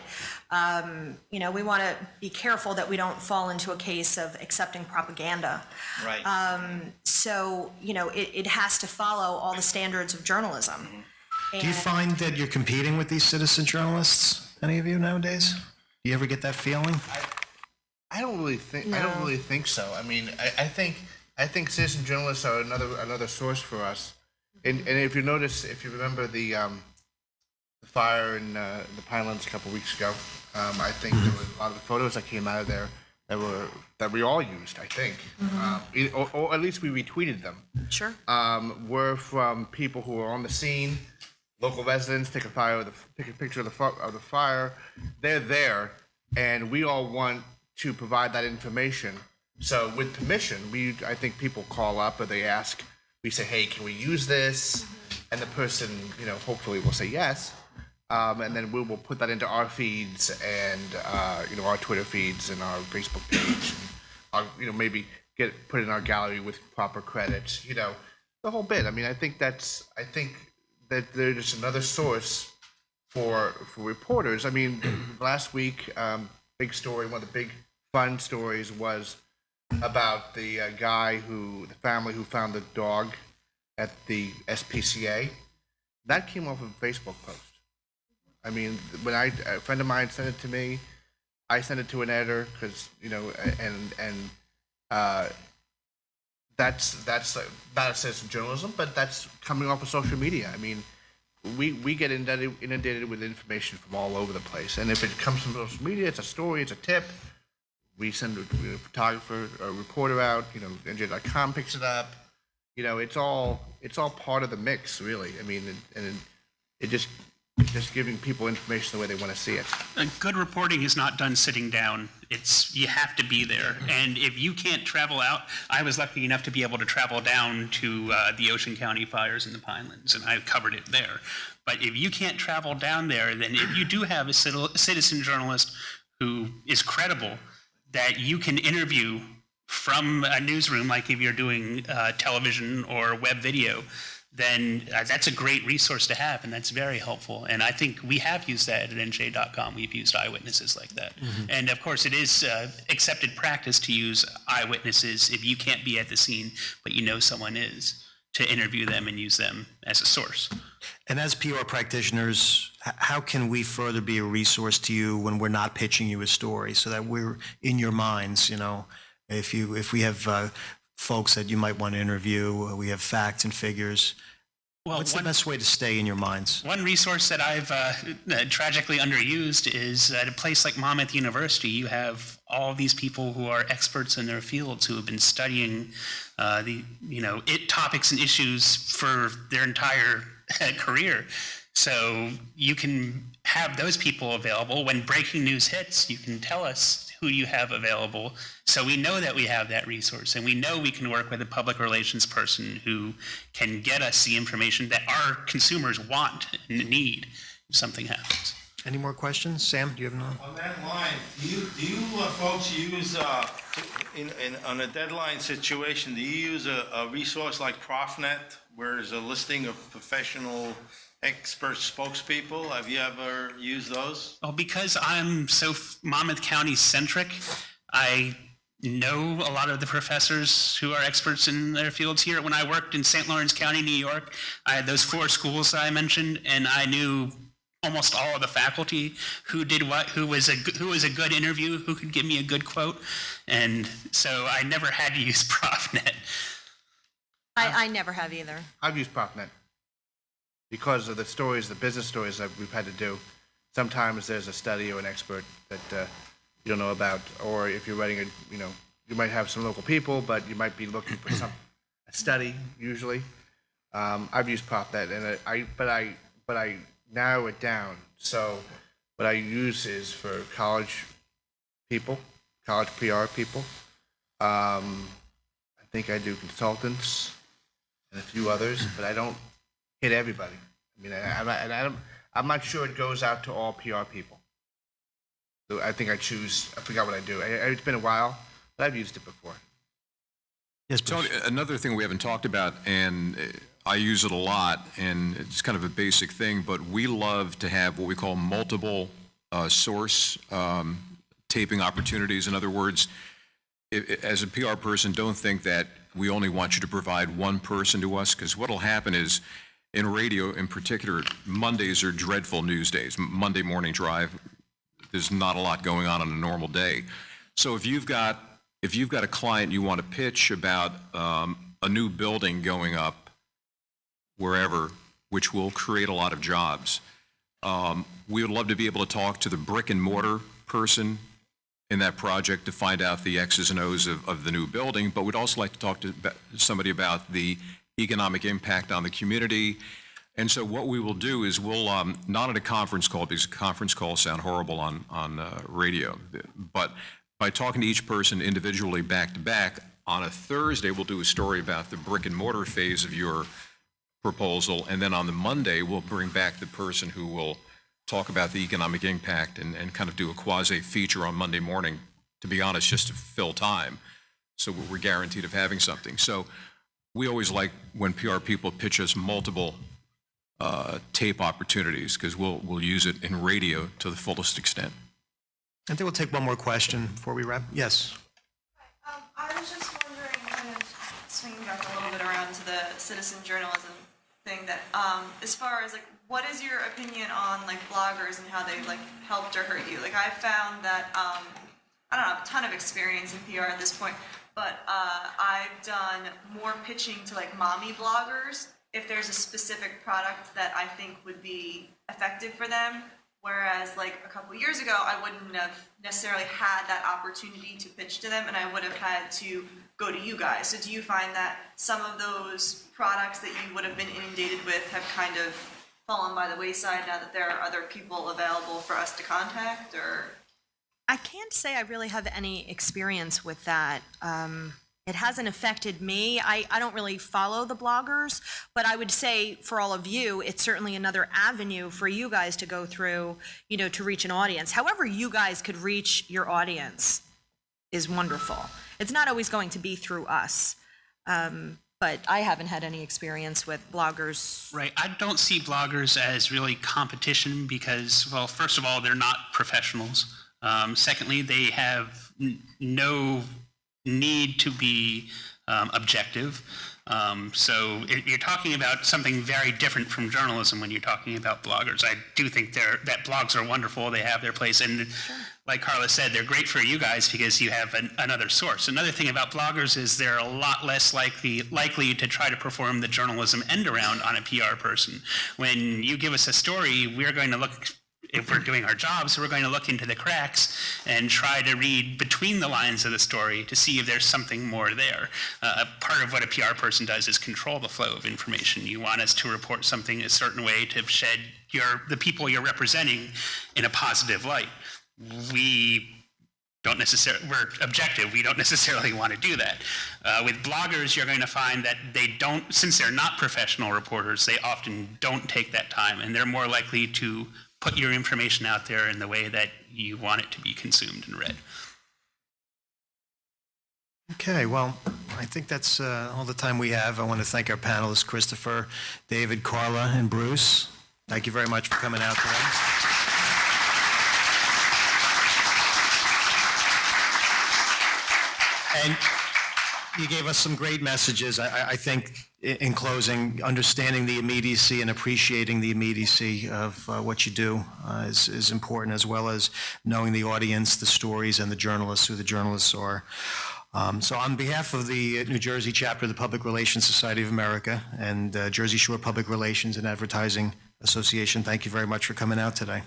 We want to be careful that we don't fall into a case of accepting propaganda. Right. So, it has to follow all the standards of journalism. Do you find that you're competing with these citizen journalists, any of you nowadays? Do you ever get that feeling? I don't really think. No. I don't really think so. I think citizen journalists are another source for us. And if you notice, if you remember the fire in the Panelists a couple weeks ago, I think there were a lot of the photos that came out of there that we all used. I think, or at least we retweeted them. Sure. Were from people who were on the scene. Local residents take a picture of the fire. They're there, and we all want to provide that information. So with permission, I think people call up or they ask. We say, "Hey, can we use this?" And the person, hopefully will say yes. And then we will put that into our feeds and our Twitter feeds and our Facebook page. And maybe put it in our gallery with proper credits. The whole bit. I think that they're just another source for reporters. Last week, big story, one of the big fun stories was about the family who found the dog at the SPCA, that came off of a Facebook post. I mean, when a friend of mine sent it to me, I sent it to an editor because, you know, and that's not citizen journalism, but that's coming off of social media. I mean, we get inundated with information from all over the place, and if it comes from social media, it's a story, it's a tip. We send a photographer, a reporter out. You know, NJ.com picks it up. You know, it's all part of the mix, really. I mean, and it just giving people information the way they want to see it. Good reporting is not done sitting down. You have to be there. And if you can't travel out, I was lucky enough to be able to travel down to the Ocean County fires in the Pinelands, and I covered it there. But if you can't travel down there, then if you do have a citizen journalist who is credible, that you can interview from a newsroom, like if you're doing television or web video, then that's a great resource to have, and that's very helpful. And I think we have used that at NJ.com. We've used eyewitnesses like that. Mm-hmm. And of course, it is accepted practice to use eyewitnesses if you can't be at the scene, but you know someone is, to interview them and use them as a source. And as PR practitioners, how can we further be a resource to you when we're not pitching you a story, so that we're in your minds? You know, if we have folks that you might want to interview, we have facts and figures. Well, what's the best way to stay in your minds? One resource that I've tragically underused is at a place like Monmouth University. You have all these people who are experts in their fields who have been studying topics and issues for their entire career. So you can have those people available. When breaking news hits, you can tell us who you have available, so we know that we have that resource, and we know we can work with a public relations person who can get us the information that our consumers want and need if something happens. Any more questions? Sam, do you have another? On that line, do you folks use, on a deadline situation, do you use a resource like ProfNet, where there's a listing of professional expert spokespeople? Have you ever used those? Well, because I'm so Monmouth County centric, I know a lot of the professors who are experts in their fields here. When I worked in St. Lawrence County, New York, I had those 4 schools I mentioned, and I knew almost all of the faculty who did what, who was a good interview, who could give me a good quote, and so I never had to use ProfNet. I never have either. I've used ProfNet because of the stories, the business stories that we've had to do. Sometimes there's a study or an expert that you don't know about, or if you're writing you might have some local people, but you might be looking for a study usually. I've used ProfNet, and but I narrow it down. So what I use is for college people, college PR people. I think I do consultants and a few others, but I don't hit everybody. I mean, I'm not sure it goes out to all PR people. So I think I forgot what I do. It's been a while, but I've used it before. Yes, Tony, another thing we haven't talked about, and I use it a lot, and it's kind of a basic thing, but we love to have what we call multiple source taping opportunities. In other words, as a PR person, don't think that we only want you to provide one person to us, because what'll happen is, in radio in particular, Mondays are dreadful news days. Monday morning drive, there's not a lot going on a normal day. So if you've got a client you want to pitch about a new building going up wherever, which will create a lot of jobs, we would love to be able to talk to the brick and mortar person in that project to find out the X's and O's of the new building, but we'd also like to talk to somebody about the economic impact on the community. And so what we will do is we'll, not at a conference call, because conference calls sound horrible on radio, but by talking to each person individually back to back, on a Thursday we'll do a story about the brick and mortar phase of your proposal, and then on the Monday we'll bring back the person who will talk about the economic impact and kind of do a quasi feature on Monday morning, to be honest, just to fill time. So we're guaranteed of having something. So we always like when PR people pitch us multiple tape opportunities, because we'll use it in radio to the fullest extent. I think we'll take one more question before we wrap. Yes. I was just wondering, kind of swinging back a little bit around to the citizen journalism thing that, as far as like, what is your opinion on like bloggers and how they like helped or hurt you? Like I found that, I don't have a ton of experience in PR at this point, but I've done more pitching to like mommy bloggers if there's a specific product that I think would be effective for them. Whereas like a couple years ago, I wouldn't have necessarily had that opportunity to pitch to them, and I would have had to go to you guys. So do you find that some of those products that you would have been inundated with have kind of fallen by the wayside now that there are other people available for us to contact, or? I can't say I really have any experience with that. It hasn't affected me. I don't really follow the bloggers, but I would say for all of you, it's certainly another avenue for you guys to go through, you know, to reach an audience. However you guys could reach your audience is wonderful. It's not always going to be through us, but I haven't had any experience with bloggers. Right. I don't see bloggers as really competition because, well, first of all, they're not professionals. Secondly, they have no need to be objective. So you're talking about something very different from journalism when you're talking about bloggers. I do think that blogs are wonderful. They have their place. And like Karla said, they're great for you guys because you have another source. Another thing about bloggers is they're a lot less likely to try to perform the journalism end around on a PR person. When you give us a story, we're going to look, if we're doing our jobs, we're going to look into the cracks and try to read between the lines of the story to see if there's something more there. Part of what a PR person does is control the flow of information. You want us to report something a certain way to shed the people you're representing in a positive light. We're objective. We don't necessarily want to do that. With bloggers, you're going to find that they don't, since they're not professional reporters, they often don't take that time, and they're more likely to put your information out there in the way that you want it to be consumed and read. Okay, well, I think that's all the time we have. I want to thank our panelists, Christopher, David, Karla, and Bruce. Thank you very much for coming out today. And you gave us some great messages. I think, in closing, understanding the immediacy and appreciating the immediacy of what you do is important, as well as knowing the audience, the stories, and the journalists, who the journalists are. So on behalf of the New Jersey chapter of the Public Relations Society of America and Jersey Shore Public Relations and Advertising Association, thank you very much for coming out today.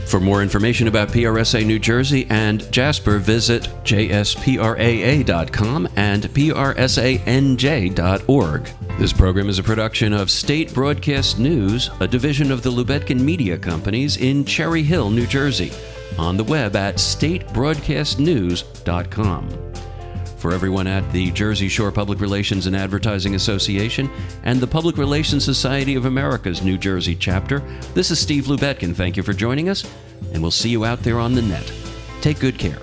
For more information about PRSA New Jersey and Jasper, visit JSPRAA.com and PRSANJ.org. This program is a production of State Broadcast News, a division of the Lubetkin Media Companies in Cherry Hill, New Jersey, on the web at statebroadcastnews.com. For everyone at the Jersey Shore Public Relations and Advertising Association and the Public Relations Society of America's New Jersey chapter, this is Steve Lubetkin. Thank you for joining us, and we'll see you out there on the net. Take good care.